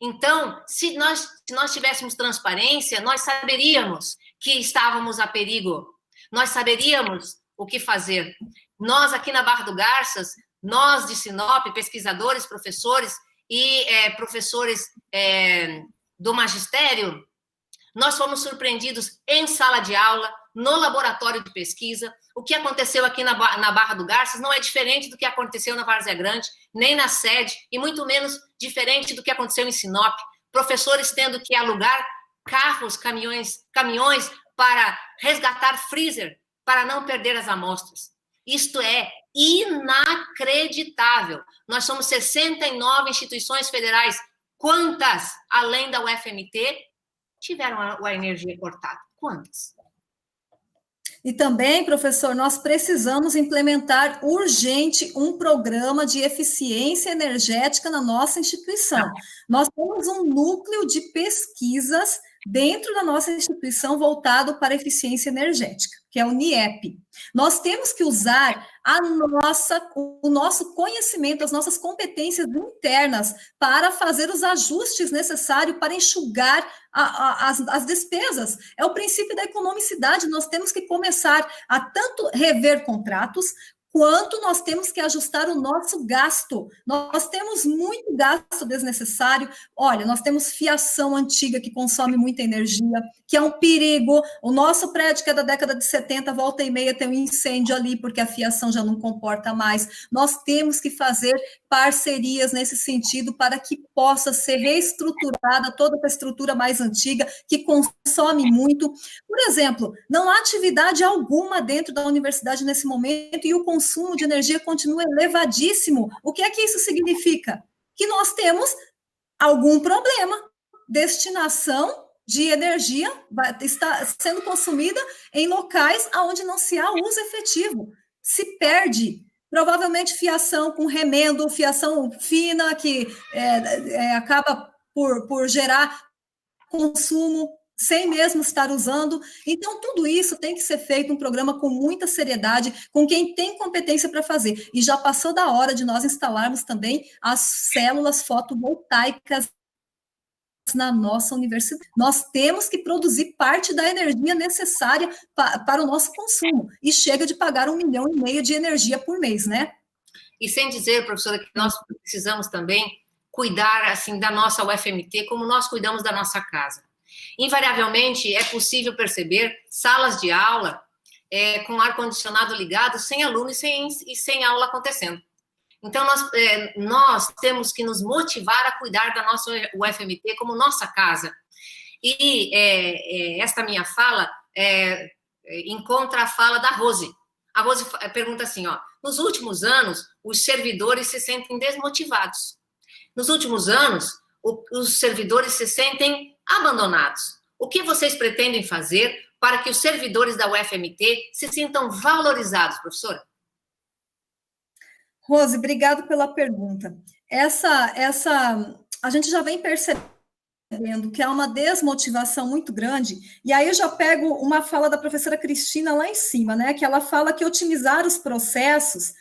Então, se nós tivéssemos transparência, nós saberíamos que estávamos a perigo, nós saberíamos o que fazer. Nós aqui na Barra do Garças, nós de Sinop, pesquisadores, professores e professores do magistério, nós fomos surpreendidos em sala de aula, no laboratório de pesquisa. O que aconteceu aqui na Barra do Garças não é diferente do que aconteceu na Várzea Grande, nem na sede, e muito menos diferente do que aconteceu em Sinop. Professores tendo que alugar carros, caminhões para resgatar freezer, para não perder as amostras. Isto é inacreditável. Nós somos 69 instituições federais. Quantas, além da UFMT, tiveram a energia cortada? Quantas? E também, professor, nós precisamos implementar urgente um programa de eficiência energética na nossa instituição. Nós temos um núcleo de pesquisas dentro da nossa instituição voltado para a eficiência energética, que é o NIEP. Nós temos que usar o nosso conhecimento, as nossas competências internas para fazer os ajustes necessários para enxugar as despesas. É o princípio da economicidade. Nós temos que começar a tanto rever contratos, quanto nós temos que ajustar o nosso gasto. Nós temos muito gasto desnecessário. Olha, nós temos fiação antiga que consome muita energia, que é um perigo. O nosso prédio, que é da década de 70, volta e meia tem um incêndio ali, porque a fiação já não comporta mais. Nós temos que fazer parcerias nesse sentido para que possa ser reestruturada toda a estrutura mais antiga, que consome muito. Por exemplo, não há atividade alguma dentro da universidade nesse momento e o consumo de energia continua elevadíssimo. O que é que isso significa? Que nós temos algum problema. Destinação de energia está sendo consumida em locais onde não se há uso efetivo. Se perde, provavelmente, fiação com remendo, fiação fina, que acaba por gerar consumo sem mesmo estar usando. Então, tudo isso tem que ser feito um programa com muita seriedade, com quem tem competência para fazer. E já passou da hora de nós instalarmos também as células fotovoltaicas na nossa universidade. Nós temos que produzir parte da energia necessária para o nosso consumo. E chega de pagar 1,5 milhão de energia por mês, né? E sem dizer, professora, que nós precisamos também cuidar, assim, da nossa UFMT como nós cuidamos da nossa casa. Invariavelmente, é possível perceber salas de aula com ar-condicionado ligado, sem aluno e sem aula acontecendo. Então, nós temos que nos motivar a cuidar da nossa UFMT como nossa casa. E esta minha fala encontra a fala da Rose. A Rose pergunta assim, ó, nos últimos anos, os servidores se sentem desmotivados. Nos últimos anos, os servidores se sentem abandonados. O que vocês pretendem fazer para que os servidores da UFMT se sintam valorizados, professora? Rose, obrigado pela pergunta. A gente já vem percebendo que há uma desmotivação muito grande, e aí eu já pego uma fala da professora Cristina lá em cima, né, que ela fala que otimizar os processos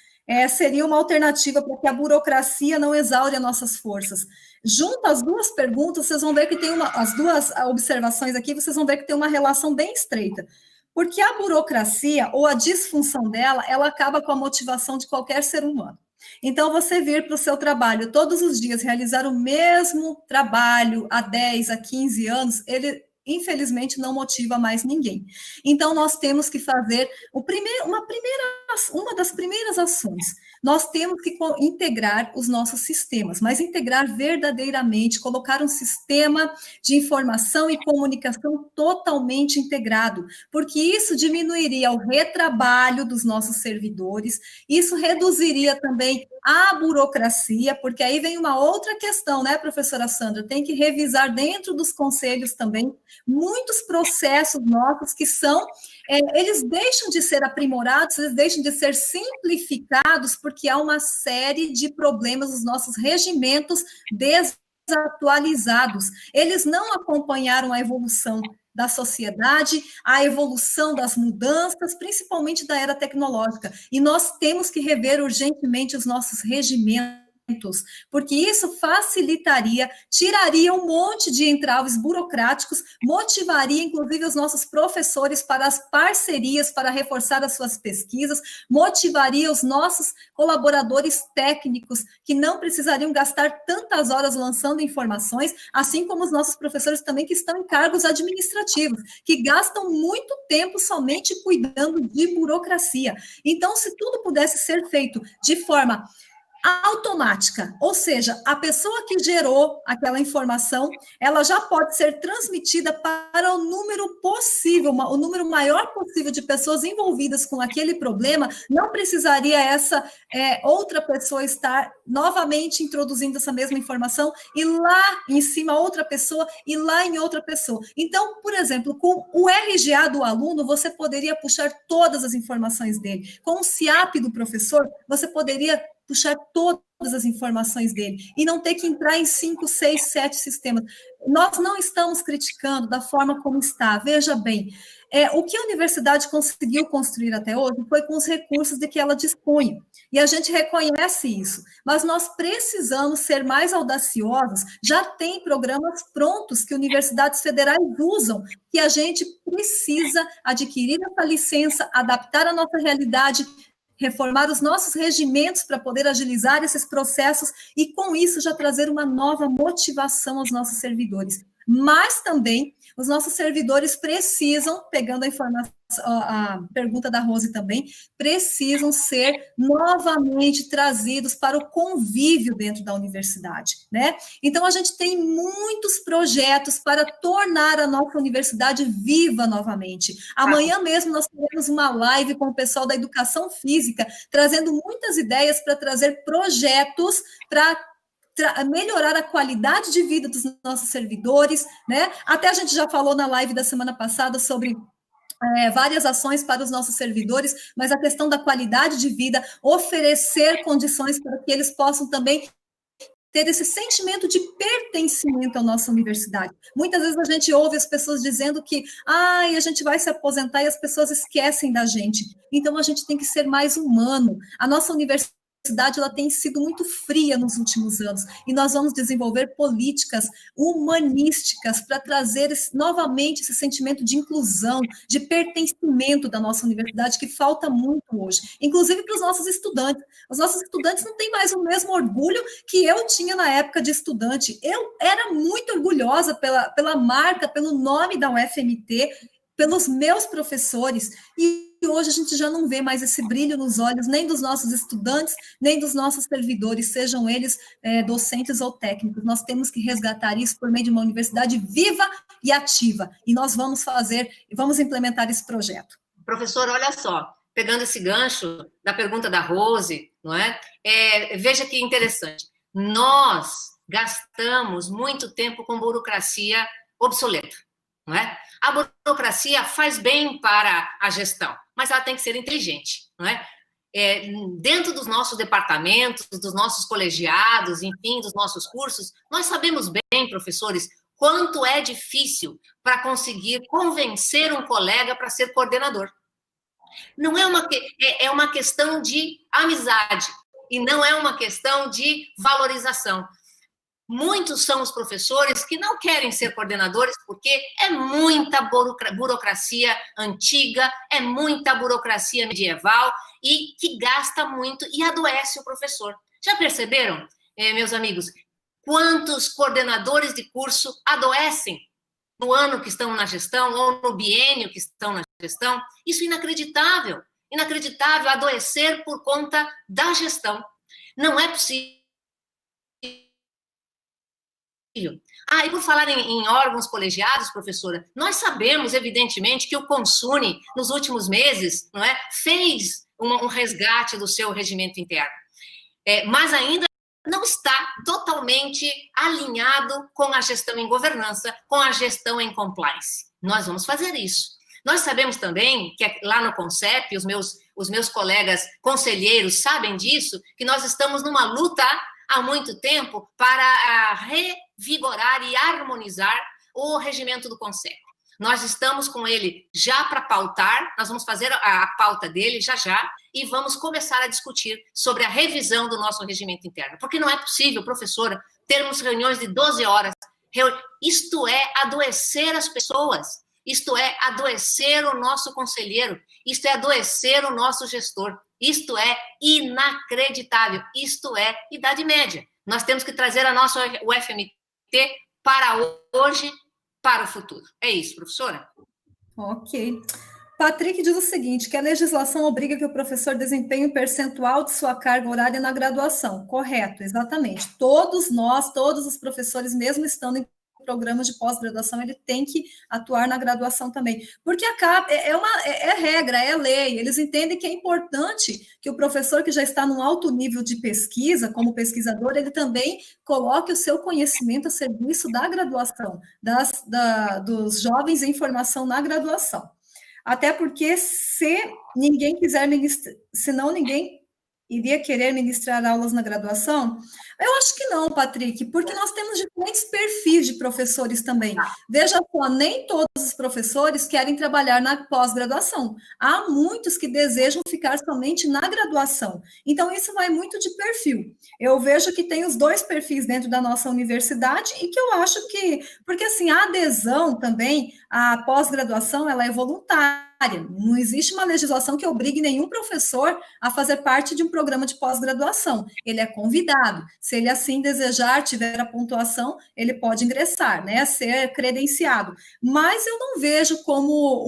seria uma alternativa para que a burocracia não exaure as nossas forças. Junto às duas perguntas, vocês vão ver que tem as duas observações aqui, vocês vão ver que tem uma relação bem estreita. Porque a burocracia, ou a disfunção dela, ela acaba com a motivação de qualquer ser humano. Então, você vir para o seu trabalho todos os dias, realizar o mesmo trabalho há 10, há 15 anos, ele, infelizmente, não motiva mais ninguém. Então, nós temos que fazer uma das primeiras ações. Nós temos que integrar os nossos sistemas, mas integrar verdadeiramente, colocar um sistema de informação e comunicação totalmente integrado, porque isso diminuiria o retrabalho dos nossos servidores, isso reduziria também a burocracia, porque aí vem uma outra questão, né, professora Sandra? Tem que revisar dentro dos conselhos também muitos processos nossos que são, eles deixam de ser aprimorados, eles deixam de ser simplificados, porque há uma série de problemas nos nossos regimentos desatualizados. Eles não acompanharam a evolução da sociedade, a evolução das mudanças, principalmente da era tecnológica. E nós temos que rever urgentemente os nossos regimentos, porque isso facilitaria, tiraria um monte de entraves burocráticos, motivaria, inclusive, os nossos professores para as parcerias, para reforçar as suas pesquisas, motivaria os nossos colaboradores técnicos, que não precisariam gastar tantas horas lançando informações, assim como os nossos professores também que estão em cargos administrativos, que gastam muito tempo somente cuidando de burocracia. Então, se tudo pudesse ser feito de forma automática, ou seja, a pessoa que gerou aquela informação, ela já pode ser transmitida para o número possível, o número maior possível de pessoas envolvidas com aquele problema, não precisaria essa outra pessoa estar novamente introduzindo essa mesma informação, e lá em cima outra pessoa, e lá em outra pessoa. Então, por exemplo, com o RGA do aluno, você poderia puxar todas as informações dele. Com o SIAP do professor, você poderia puxar todas as informações dele e não ter que entrar em 5, 6, 7 sistemas. Nós não estamos criticando da forma como está. Veja bem, o que a universidade conseguiu construir até hoje foi com os recursos de que ela dispunha. E a gente reconhece isso. Mas nós precisamos ser mais audaciosos. Já tem programas prontos que universidades federais usam, que a gente precisa adquirir essa licença, adaptar a nossa realidade, reformar os nossos regimentos para poder agilizar esses processos e, com isso, já trazer uma nova motivação aos nossos servidores. Mas também os nossos servidores precisam, pegando a informação, a pergunta da Rose também, precisam ser novamente trazidos para o convívio dentro da universidade, né? Então, a gente tem muitos projetos para tornar a nossa universidade viva novamente. Amanhã mesmo nós teremos uma live com o pessoal da educação física, trazendo muitas ideias para trazer projetos para melhorar a qualidade de vida dos nossos servidores, né? Até a gente já falou na live da semana passada sobre várias ações para os nossos servidores, mas a questão da qualidade de vida, oferecer condições para que eles possam também ter esse sentimento de pertencimento à nossa universidade. Muitas vezes a gente ouve as pessoas dizendo que a gente vai se aposentar e as pessoas esquecem da gente. Então, a gente tem que ser mais humano. A nossa universidade ela tem sido muito fria nos últimos anos, e nós vamos desenvolver políticas humanísticas para trazer novamente esse sentimento de inclusão, de pertencimento da nossa universidade, que falta muito hoje, inclusive para os nossos estudantes. Os nossos estudantes não têm mais o mesmo orgulho que eu tinha na época de estudante. Eu era muito orgulhosa pela marca, pelo nome da UFMT, pelos meus professores, e hoje a gente já não vê mais esse brilho nos olhos, nem dos nossos estudantes, nem dos nossos servidores, sejam eles docentes ou técnicos. Nós temos que resgatar isso por meio de uma universidade viva e ativa, e nós vamos implementar esse projeto. Professor, olha só, pegando esse gancho da pergunta da Rose, não é? Veja que interessante, nós gastamos muito tempo com burocracia obsoleta, não é? A burocracia faz bem para a gestão, mas ela tem que ser inteligente, não é? Dentro dos nossos departamentos, dos nossos colegiados, enfim, dos nossos cursos, nós sabemos bem, professores, quanto é difícil para conseguir convencer um colega para ser coordenador. Não é uma questão de amizade e não é uma questão de valorização. Muitos são os professores que não querem ser coordenadores porque é muita burocracia antiga, é muita burocracia medieval e que gasta muito e adoece o professor. Já perceberam, meus amigos, quantos coordenadores de curso adoecem no ano que estão na gestão ou no biênio que estão na gestão? Isso é inacreditável. Inacreditável adoecer por conta da gestão. Não é possível. E por falar em órgãos colegiados, professora, nós sabemos, evidentemente, que o Consune, nos últimos meses, não é, fez um resgate do seu regimento interno, mas ainda não está totalmente alinhado com a gestão em governança, com a gestão em compliance. Nós vamos fazer isso. Nós sabemos também que lá no CONCEP, os meus colegas conselheiros sabem disso, que nós estamos numa luta há muito tempo para revigorar e harmonizar o regimento do CONCEP. Nós estamos com ele já para pautar, nós vamos fazer a pauta dele já, e vamos começar a discutir sobre a revisão do nosso regimento interno. Porque não é possível, professora, termos reuniões de 12 horas. Isto é adoecer as pessoas, isto é adoecer o nosso conselheiro, isto é adoecer o nosso gestor. Isto é inacreditável, isto é Idade Média. Nós temos que trazer a nossa UFMT para hoje, para o futuro. É isso, professora? Ok. Patrick diz o seguinte, que a legislação obriga que o professor desempenhe um percentual de sua carga horária na graduação. Correto, exatamente. Todos nós, todos os professores, mesmo estando em programas de pós-graduação, ele tem que atuar na graduação também, porque é regra, é lei, eles entendem que é importante que o professor que já está num alto nível de pesquisa, como pesquisador, ele também coloque o seu conhecimento a serviço da graduação, dos jovens em formação na graduação. Até porque se ninguém quiser ministrar, senão ninguém iria querer ministrar aulas na graduação? Eu acho que não, Patrick, porque nós temos diferentes perfis de professores também. Veja só, nem todos os professores querem trabalhar na pós-graduação. Há muitos que desejam ficar somente na graduação. Então, isso vai muito de perfil. Eu vejo que tem os dois perfis dentro da nossa universidade e que eu acho que... Porque, assim, a adesão também à pós-graduação, ela é voluntária. Não existe uma legislação que obrigue nenhum professor a fazer parte de um programa de pós-graduação. Ele é convidado. Se ele assim desejar, tiver a pontuação, ele pode ingressar, né, ser credenciado. Mas eu não vejo como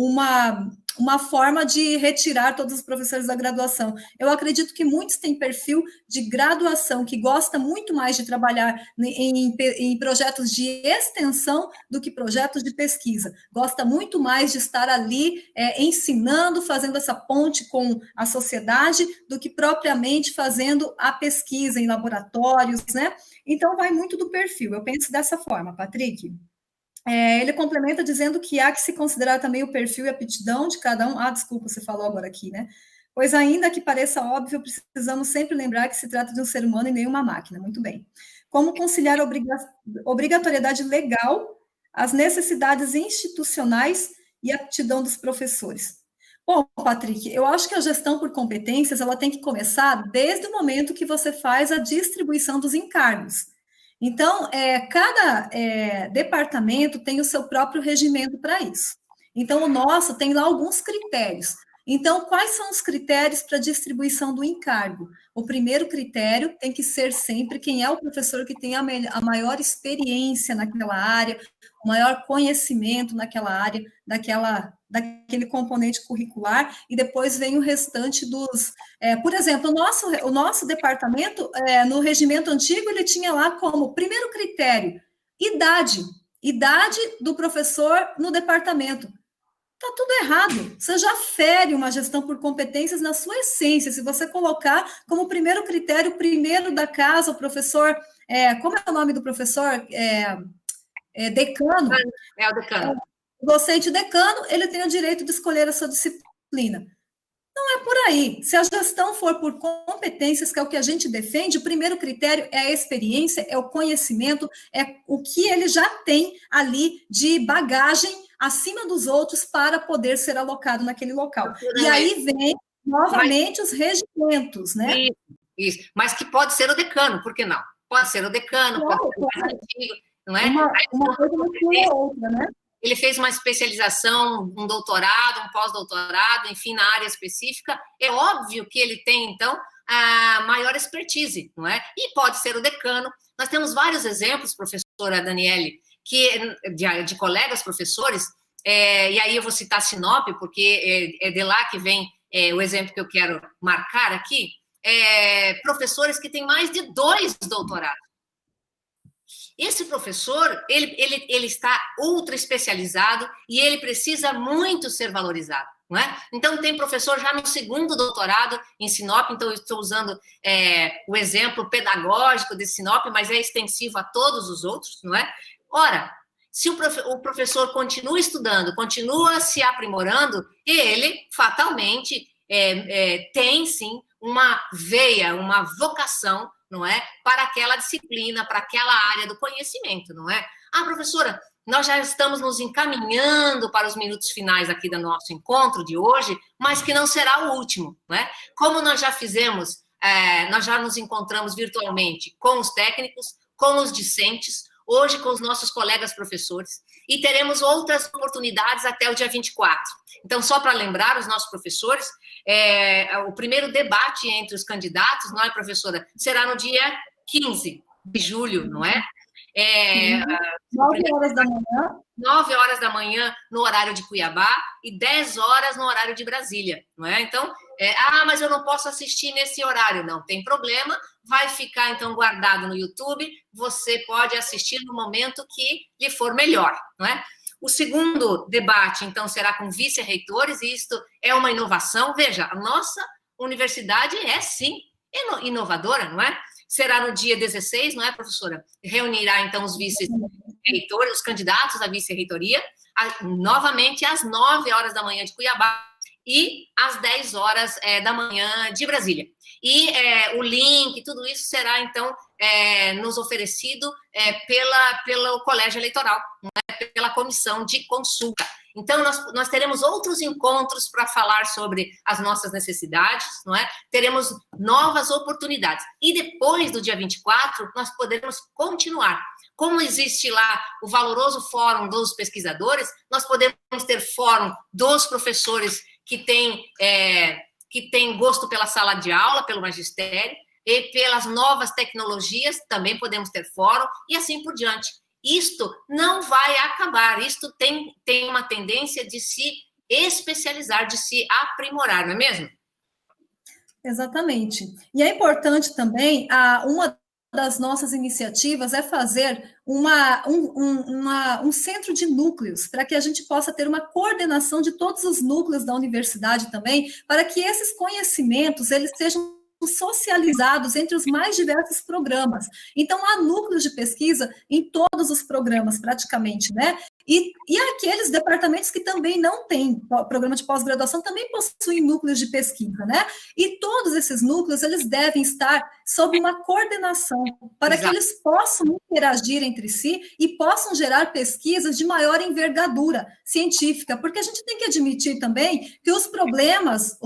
uma forma de retirar todos os professores da graduação. Eu acredito que muitos têm perfil de graduação, que gosta muito mais de trabalhar em projetos de extensão do que projetos de pesquisa. Gosta muito mais de estar ali ensinando, fazendo essa ponte com a sociedade, do que propriamente fazendo a pesquisa em laboratórios, né? Então, vai muito do perfil. Eu penso dessa forma, Patrick. Ele complementa dizendo que há que se considerar também o perfil e aptidão de cada um. Desculpa, você falou agora aqui, né? Pois ainda que pareça óbvio, precisamos sempre lembrar que se trata de um ser humano e nem uma máquina. Muito bem. Como conciliar a obrigatoriedade legal, as necessidades institucionais e a aptidão dos professores? Bom, Patrick, eu acho que a gestão por competências ela tem que começar desde o momento que você faz a distribuição dos encargos. Então, cada departamento tem o seu próprio regimento para isso. Então, o nosso tem lá alguns critérios. Então, quais são os critérios para a distribuição do encargo? O primeiro critério tem que ser sempre quem é o professor que tem a maior experiência naquela área, o maior conhecimento naquela área, daquele componente curricular, e depois vem o restante dos... por exemplo, o nosso departamento, no regimento antigo, ele tinha lá como primeiro critério, idade do professor no departamento. Está tudo errado. Você já fere uma gestão por competências na sua essência. Se você colocar como primeiro critério, primeiro da casa, o professor... como é o nome do professor? Decano. É o decano. O docente decano, ele tem o direito de escolher a sua disciplina. Não é por aí. Se a gestão for por competências, que é o que a gente defende, o primeiro critério é a experiência, é o conhecimento, é o que ele já tem ali de bagagem acima dos outros para poder ser alocado naquele local. E aí vem, novamente, os regimentos, né? Isso. Mas que pode ser o decano, por que não? Pode ser o decano, pode ser o mais antigo, não é? Uma coisa não exclui a outra, né? Ele fez uma especialização, um doutorado, um pós-doutorado, enfim, na área específica. É óbvio que ele tem, então, a maior expertise, não é? E pode ser o decano. Nós temos vários exemplos, professora Daniele, de colegas professores, e aí eu vou citar Sinop, porque é de lá que vem o exemplo que eu quero marcar aqui, professores que têm mais de 2 doutorados. Esse professor, ele está ultra especializado e ele precisa muito ser valorizado, não é? Então, tem professor já no 2º doutorado em Sinop, então eu estou usando o exemplo pedagógico de Sinop, mas é extensivo a todos os outros, não é? Ora, se o professor continua estudando, continua se aprimorando, ele fatalmente tem, sim, uma veia, uma vocação, não é? Para aquela disciplina, para aquela área do conhecimento, não é? Professora, nós já estamos nos encaminhando para os minutos finais aqui do nosso encontro de hoje, mas que não será o último, não é? Como nós já fizemos, nós já nos encontramos virtualmente com os técnicos, com os discentes, hoje com os nossos colegas professores, e teremos outras oportunidades até o dia 24. Então, só para lembrar os nossos professores, o primeiro debate entre os candidatos, não é, professora? Será no dia 15 de julho, não é? 9 horas da manhã. 9 horas da manhã no horário de Cuiabá e 10 horas no horário de Brasília, não é? Então, mas eu não posso assistir nesse horário. Não tem problema, vai ficar, então, guardado no YouTube, você pode assistir no momento que lhe for melhor, não é? O segundo debate, então, será com vice-reitores, e isto é uma inovação. Veja, a nossa universidade é, sim, inovadora, não é? Será no dia 16, não é, professora? Reunirá, então, os vice-reitores, os candidatos à vice-reitoria, novamente às 9 horas da manhã de Cuiabá e às 10 horas da manhã de Brasília. E o link, tudo isso será, então, nos oferecido pelo Colégio Eleitoral, pela Comissão de Consulta. Então, nós teremos outros encontros para falar sobre as nossas necessidades, não é? Teremos novas oportunidades. E depois do dia 24, nós poderemos continuar. Como existe lá o valoroso fórum dos pesquisadores, nós podemos ter fórum dos professores que têm gosto pela sala de aula, pelo magistério, e pelas novas tecnologias, também podemos ter fórum, e assim por diante. Isto não vai acabar, isto tem uma tendência de se especializar, de se aprimorar, não é mesmo? Exatamente. E é importante também, uma das nossas iniciativas é fazer um centro de núcleos, para que a gente possa ter uma coordenação de todos os núcleos da universidade também, para que esses conhecimentos, eles sejam socializados entre os mais diversos programas. Então, há núcleos de pesquisa em todos os programas, praticamente, né? E aqueles departamentos que também não têm programa de pós-graduação também possuem núcleos de pesquisa, né? E todos esses núcleos, eles devem estar sob uma coordenação para que eles possam interagir entre si e possam gerar pesquisas de maior envergadura científica, porque a gente tem que admitir também que os problemas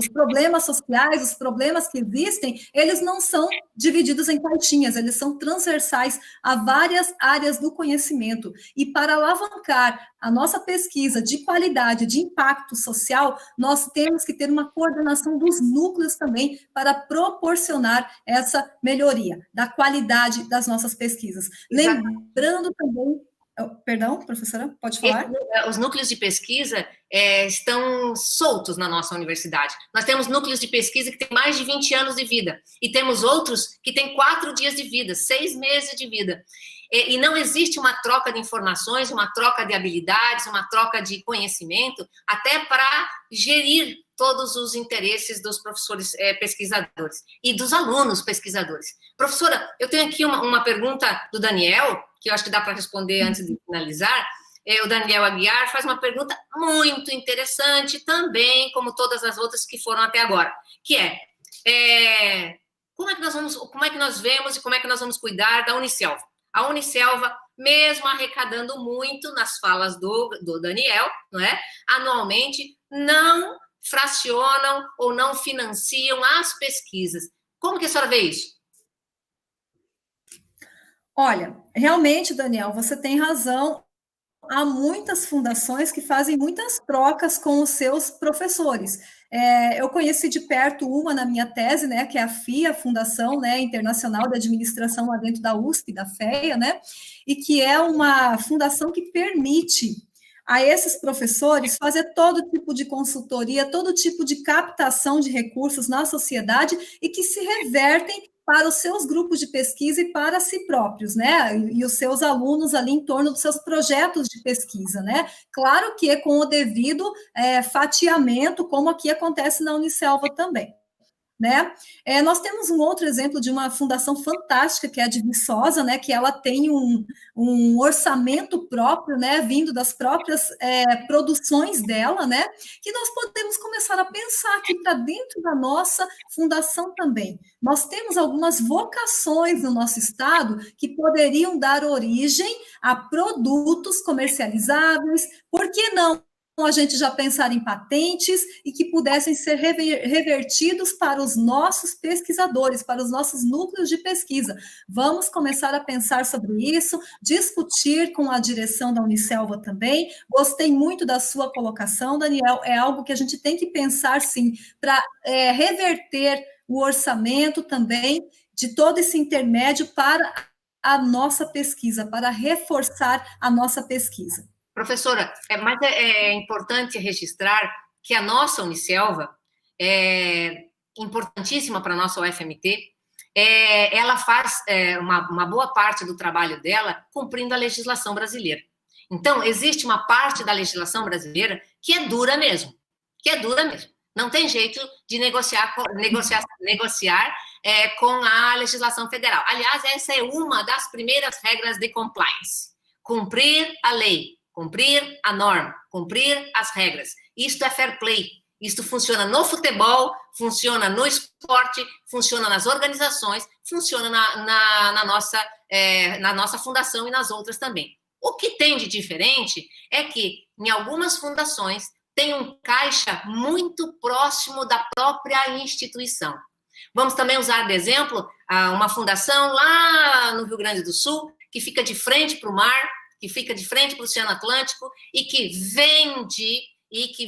sociais, os problemas que existem, eles não são divididos em caixinhas, eles são transversais a várias áreas do conhecimento. E para alavancar a nossa pesquisa de qualidade, de impacto social, nós temos que ter uma coordenação dos núcleos também para proporcionar essa melhoria da qualidade das nossas pesquisas. Exatamente. Lembrando também... Perdão, professora, pode falar? Os núcleos de pesquisa estão soltos na nossa universidade. Nós temos núcleos de pesquisa que têm mais de 20 anos de vida, e temos outros que têm 4 dias de vida, 6 meses de vida. E não existe uma troca de informações, uma troca de habilidades, uma troca de conhecimento, até para gerir todos os interesses dos professores pesquisadores e dos alunos pesquisadores. Professora, eu tenho aqui uma pergunta do Daniel, que eu acho que dá para responder antes de finalizar. O Daniel Aguiar faz uma pergunta muito interessante também, como todas as outras que foram até agora, que como é que nós vemos e como é que nós vamos cuidar da Unicelva? A Unicelva, mesmo arrecadando muito nas falas do Daniel, não é? Anualmente, não fracionam ou não financiam as pesquisas. Como que a senhora vê isso? Olha, realmente, Daniel, você tem razão. Há muitas fundações que fazem muitas trocas com os seus professores. Eu conheci de perto uma na minha tese, né, que é a FIA, Fundação, né, Internacional de Administração lá dentro da USP, da FEA, né, e que é uma fundação que permite a esses professores fazer todo tipo de consultoria, todo tipo de captação de recursos na sociedade e que se revertem para os seus grupos de pesquisa e para si próprios, né? E os seus alunos ali em torno dos seus projetos de pesquisa, né? Claro que é com o devido fatiamento, como aqui acontece na Unicelva também. Né? Nós temos um outro exemplo de uma fundação fantástica, que é a de Viçosa, né, que ela tem um orçamento próprio, né, vindo das próprias produções dela, né, que nós podemos começar a pensar aqui para dentro da nossa fundação também. Nós temos algumas vocações no nosso estado que poderiam dar origem a produtos comercializáveis, por que não a gente já pensar em patentes e que pudessem ser revertidos para os nossos pesquisadores, para os nossos núcleos de pesquisa. Vamos começar a pensar sobre isso, discutir com a direção da Unicelva também. Gostei muito da sua colocação, Daniel, é algo que a gente tem que pensar, sim, para reverter o orçamento também de todo esse intermédio para a nossa pesquisa, para reforçar a nossa pesquisa. Professora, mas é importante registrar que a nossa Unicelva é importantíssima para a nossa UFMT. Ela faz uma boa parte do trabalho dela cumprindo a legislação brasileira. Então, existe uma parte da legislação brasileira que é dura mesmo, Não tem jeito de negociar com a legislação federal. Aliás, essa é uma das primeiras regras de compliance. Cumprir a lei. Cumprir a norma, cumprir as regras. Isto é fair play. Isto funciona no futebol, funciona no esporte, funciona nas organizações, funciona na nossa fundação e nas outras também. O que tem de diferente é que, em algumas fundações, tem um caixa muito próximo da própria instituição. Vamos também usar de exemplo uma fundação lá no Rio Grande do Sul, que fica de frente para o mar, que fica de frente para o Oceano Atlântico e que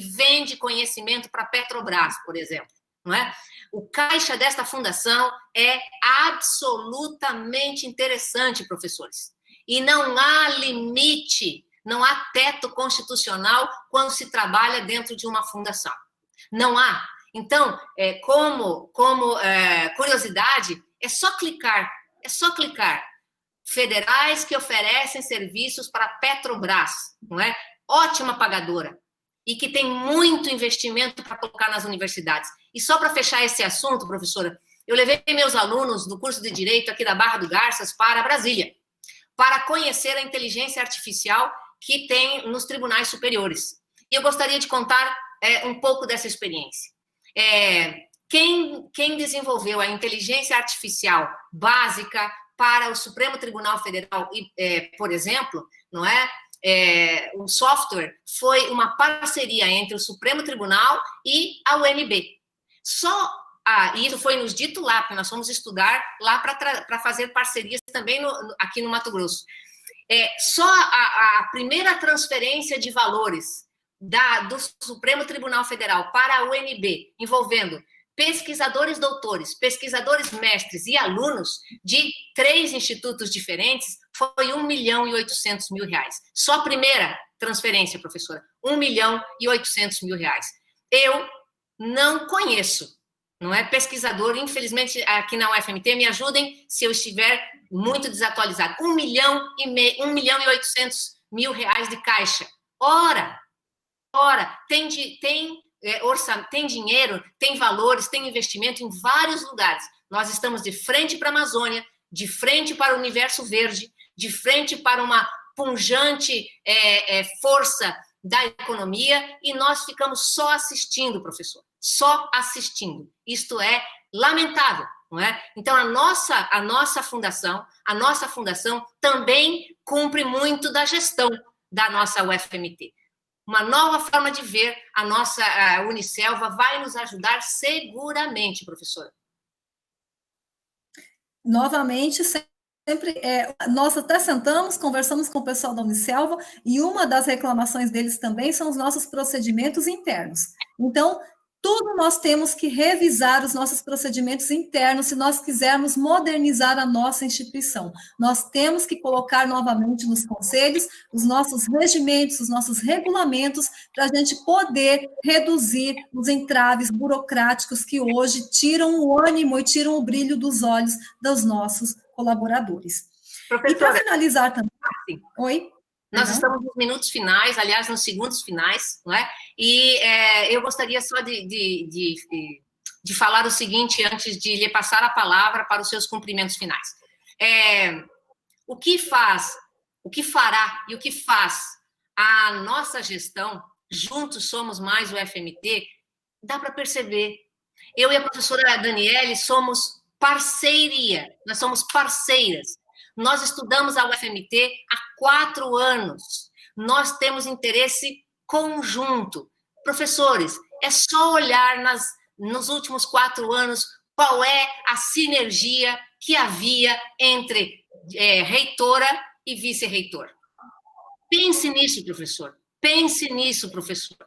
vende conhecimento para a Petrobras, por exemplo, não é? O caixa desta fundação é absolutamente interessante, professores. E não há limite, não há teto constitucional quando se trabalha dentro de uma fundação. Não há. Então, como curiosidade, é só clicar. Federais que oferecem serviços para a Petrobras, não é? Ótima pagadora. E que tem muito investimento para colocar nas universidades. E só para fechar esse assunto, professora, eu levei meus alunos do curso de Direito aqui da Barra do Garças para Brasília, para conhecer a inteligência artificial que tem nos tribunais superiores. E eu gostaria de contar um pouco dessa experiência. Quem desenvolveu a inteligência artificial básica para o Supremo Tribunal Federal, por exemplo, não é? O software foi uma parceria entre o Supremo Tribunal e a UNB. Isso foi nos dito lá, porque nós fomos estudar lá para fazer parcerias também aqui no Mato Grosso. Só a primeira transferência de valores do Supremo Tribunal Federal para a UNB, envolvendo pesquisadores doutores, pesquisadores mestres e alunos de 3 institutos diferentes, foi R$1.800.000. Só a primeira transferência, professora, R$1.800.000. Eu não conheço, não é pesquisador, infelizmente aqui na UFMT, me ajudem se eu estiver muito desatualizado. R$1.800.000 de caixa. Ora, tem dinheiro, tem valores, tem investimento em vários lugares. Nós estamos de frente para a Amazônia, de frente para o universo verde, de frente para uma pungente força da economia, e nós ficamos só assistindo, professor, só assistindo. Isto é lamentável, não é? Então, a nossa fundação também cumpre muito da gestão da nossa UFMT. Uma nova forma de ver a nossa Unicelva vai nos ajudar seguramente, professora. Novamente, sempre, nós até sentamos, conversamos com o pessoal da Unicelva, e uma das reclamações deles também são os nossos procedimentos internos. Então, tudo nós temos que revisar os nossos procedimentos internos se nós quisermos modernizar a nossa instituição. Nós temos que colocar novamente nos conselhos os nossos regimentos, os nossos regulamentos, para a gente poder reduzir os entraves burocráticos que hoje tiram o ânimo e tiram o brilho dos olhos dos nossos colaboradores. Professora, e para finalizar também... Sim. Oi? Nós estamos nos minutos finais, aliás, nos segundos finais, não é? E eu gostaria só de falar o seguinte antes de lhe passar a palavra para os seus cumprimentos finais. O que fará e o que faz a nossa gestão, juntos somos mais o FMT, dá para perceber. Eu e a professora Daniele somos parceria, nós somos parceiras. Nós estudamos a UFMT há 4 anos. Nós temos interesse conjunto. Professores, é só olhar nos últimos 4 anos qual é a sinergia que havia entre reitora e vice-reitor. Pense nisso, professor. Pense nisso, professor.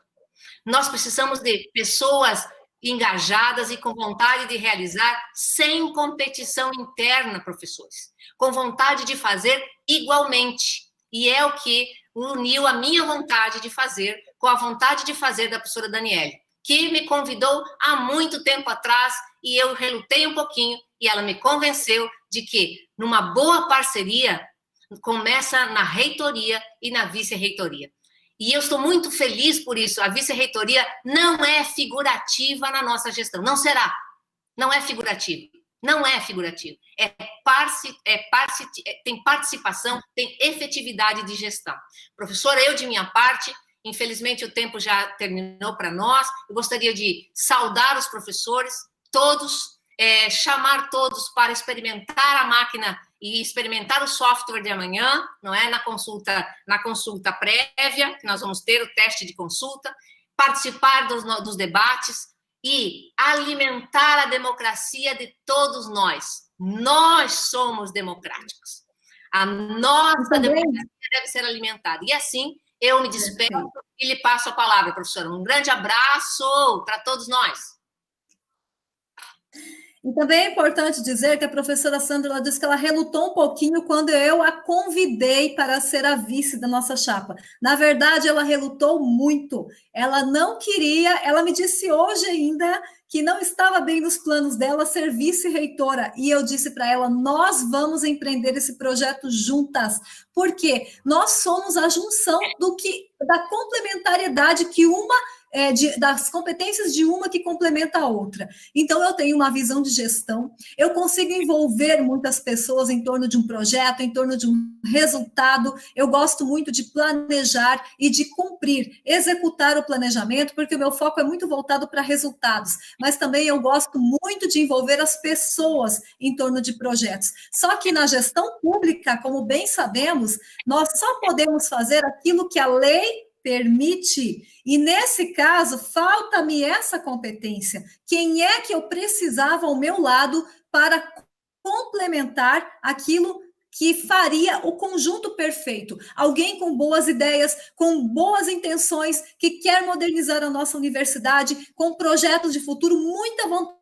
Nós precisamos de pessoas engajadas e com vontade de realizar sem competição interna, professores. Com vontade de fazer igualmente. E é o que uniu a minha vontade de fazer com a vontade de fazer da professora Daniele, que me convidou há muito tempo atrás e eu relutei um pouquinho e ela me convenceu de que numa boa parceria começa na reitoria e na vice-reitoria. E eu estou muito feliz por isso. A vice-reitoria não é figurativa na nossa gestão. Não será. Não é figurativo. Não é figurativo. Tem participação, tem efetividade de gestão. Professora, eu, de minha parte, Infelizmente, o tempo já terminou para nós. Eu gostaria de saudar os professores, todos, chamar todos para experimentar a máquina e experimentar o software de amanhã, não é? Na consulta prévia, que nós vamos ter o teste de consulta, participar dos debates e alimentar a democracia de todos nós. Nós somos democráticos. A nossa democracia deve ser alimentada. E assim, eu me despeço e lhe passo a palavra, professora. Um grande abraço para todos nós. E também é importante dizer que a professora Sandra, ela disse que ela relutou um pouquinho quando eu a convidei para ser a vice da nossa chapa. Na verdade, ela relutou muito. Ela não queria, ela me disse hoje ainda que não estava bem nos planos dela ser vice-reitora. E eu disse para ela, nós vamos empreender esse projeto juntas, porque nós somos a junção da complementariedade que das competências de uma que complementa a outra. Então, eu tenho uma visão de gestão, eu consigo envolver muitas pessoas em torno de um projeto, em torno de um resultado, eu gosto muito de planejar e de cumprir, executar o planejamento, porque o meu foco é muito voltado para resultados, mas também eu gosto muito de envolver as pessoas em torno de projetos. Só que na gestão pública, como bem sabemos, nós só podemos fazer aquilo que a lei permite, e nesse caso, falta-me essa competência. Quem é que eu precisava ao meu lado para complementar aquilo que faria o conjunto perfeito? Alguém com boas ideias, com boas intenções, que quer modernizar a nossa universidade, com projetos de futuro, muita vontade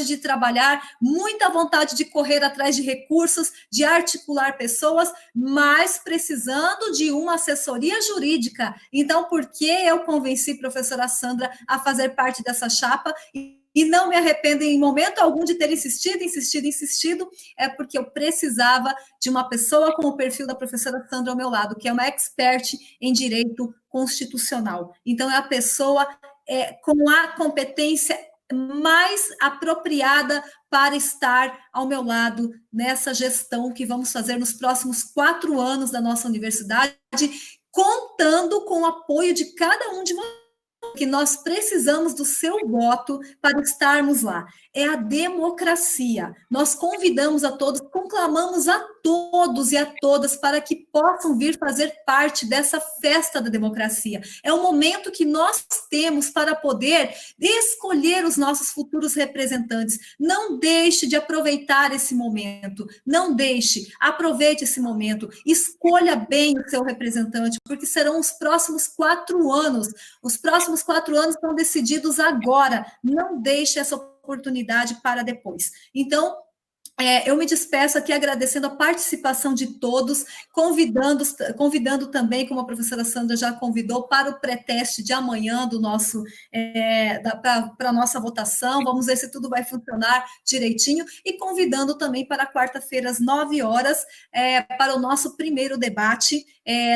de trabalhar, muita vontade de correr atrás de recursos, de articular pessoas, mas precisando de uma assessoria jurídica. Então, por que eu convenci a professora Sandra a fazer parte dessa chapa? E não me arrependo em momento algum de ter insistido, é porque eu precisava de uma pessoa com o perfil da professora Sandra ao meu lado, que é uma expert em direito constitucional. Então, é a pessoa com a competência mais apropriada para estar ao meu lado nessa gestão que vamos fazer nos próximos 4 anos da nossa universidade, contando com o apoio de cada um de vocês, que nós precisamos do seu voto para estarmos lá. É a democracia. Nós convidamos a todos, conclamamos a todos e a todas para que possam vir fazer parte dessa festa da democracia. É o momento que nós temos para poder escolher os nossos futuros representantes. Não deixe de aproveitar esse momento. Não deixe, aproveite esse momento. Escolha bem o seu representante, porque serão os próximos 4 anos. Os próximos 4 anos são decididos agora. Não deixe essa oportunidade para depois. Então, eu me despeço aqui agradecendo a participação de todos, convidando também, como a professora Sandra já convidou, para o pré-teste de amanhã do nosso para a nossa votação. Vamos ver se tudo vai funcionar direitinho, e convidando também para quarta-feira, às 9 horas, para o nosso primeiro debate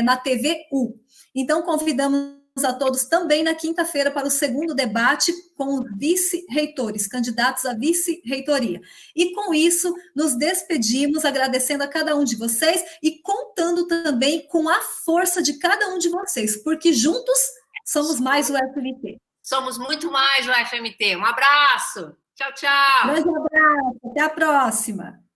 na TV U. Então, convidamos a todos também na quinta-feira para o segundo debate com os vice-reitores, candidatos à vice-reitoria. E com isso, nos despedimos, agradecendo a cada um de vocês e contando também com a força de cada um de vocês, porque juntos somos mais o FMT. Somos muito mais o FMT. Um abraço. Tchau, tchau. Grande abraço. Até a próxima.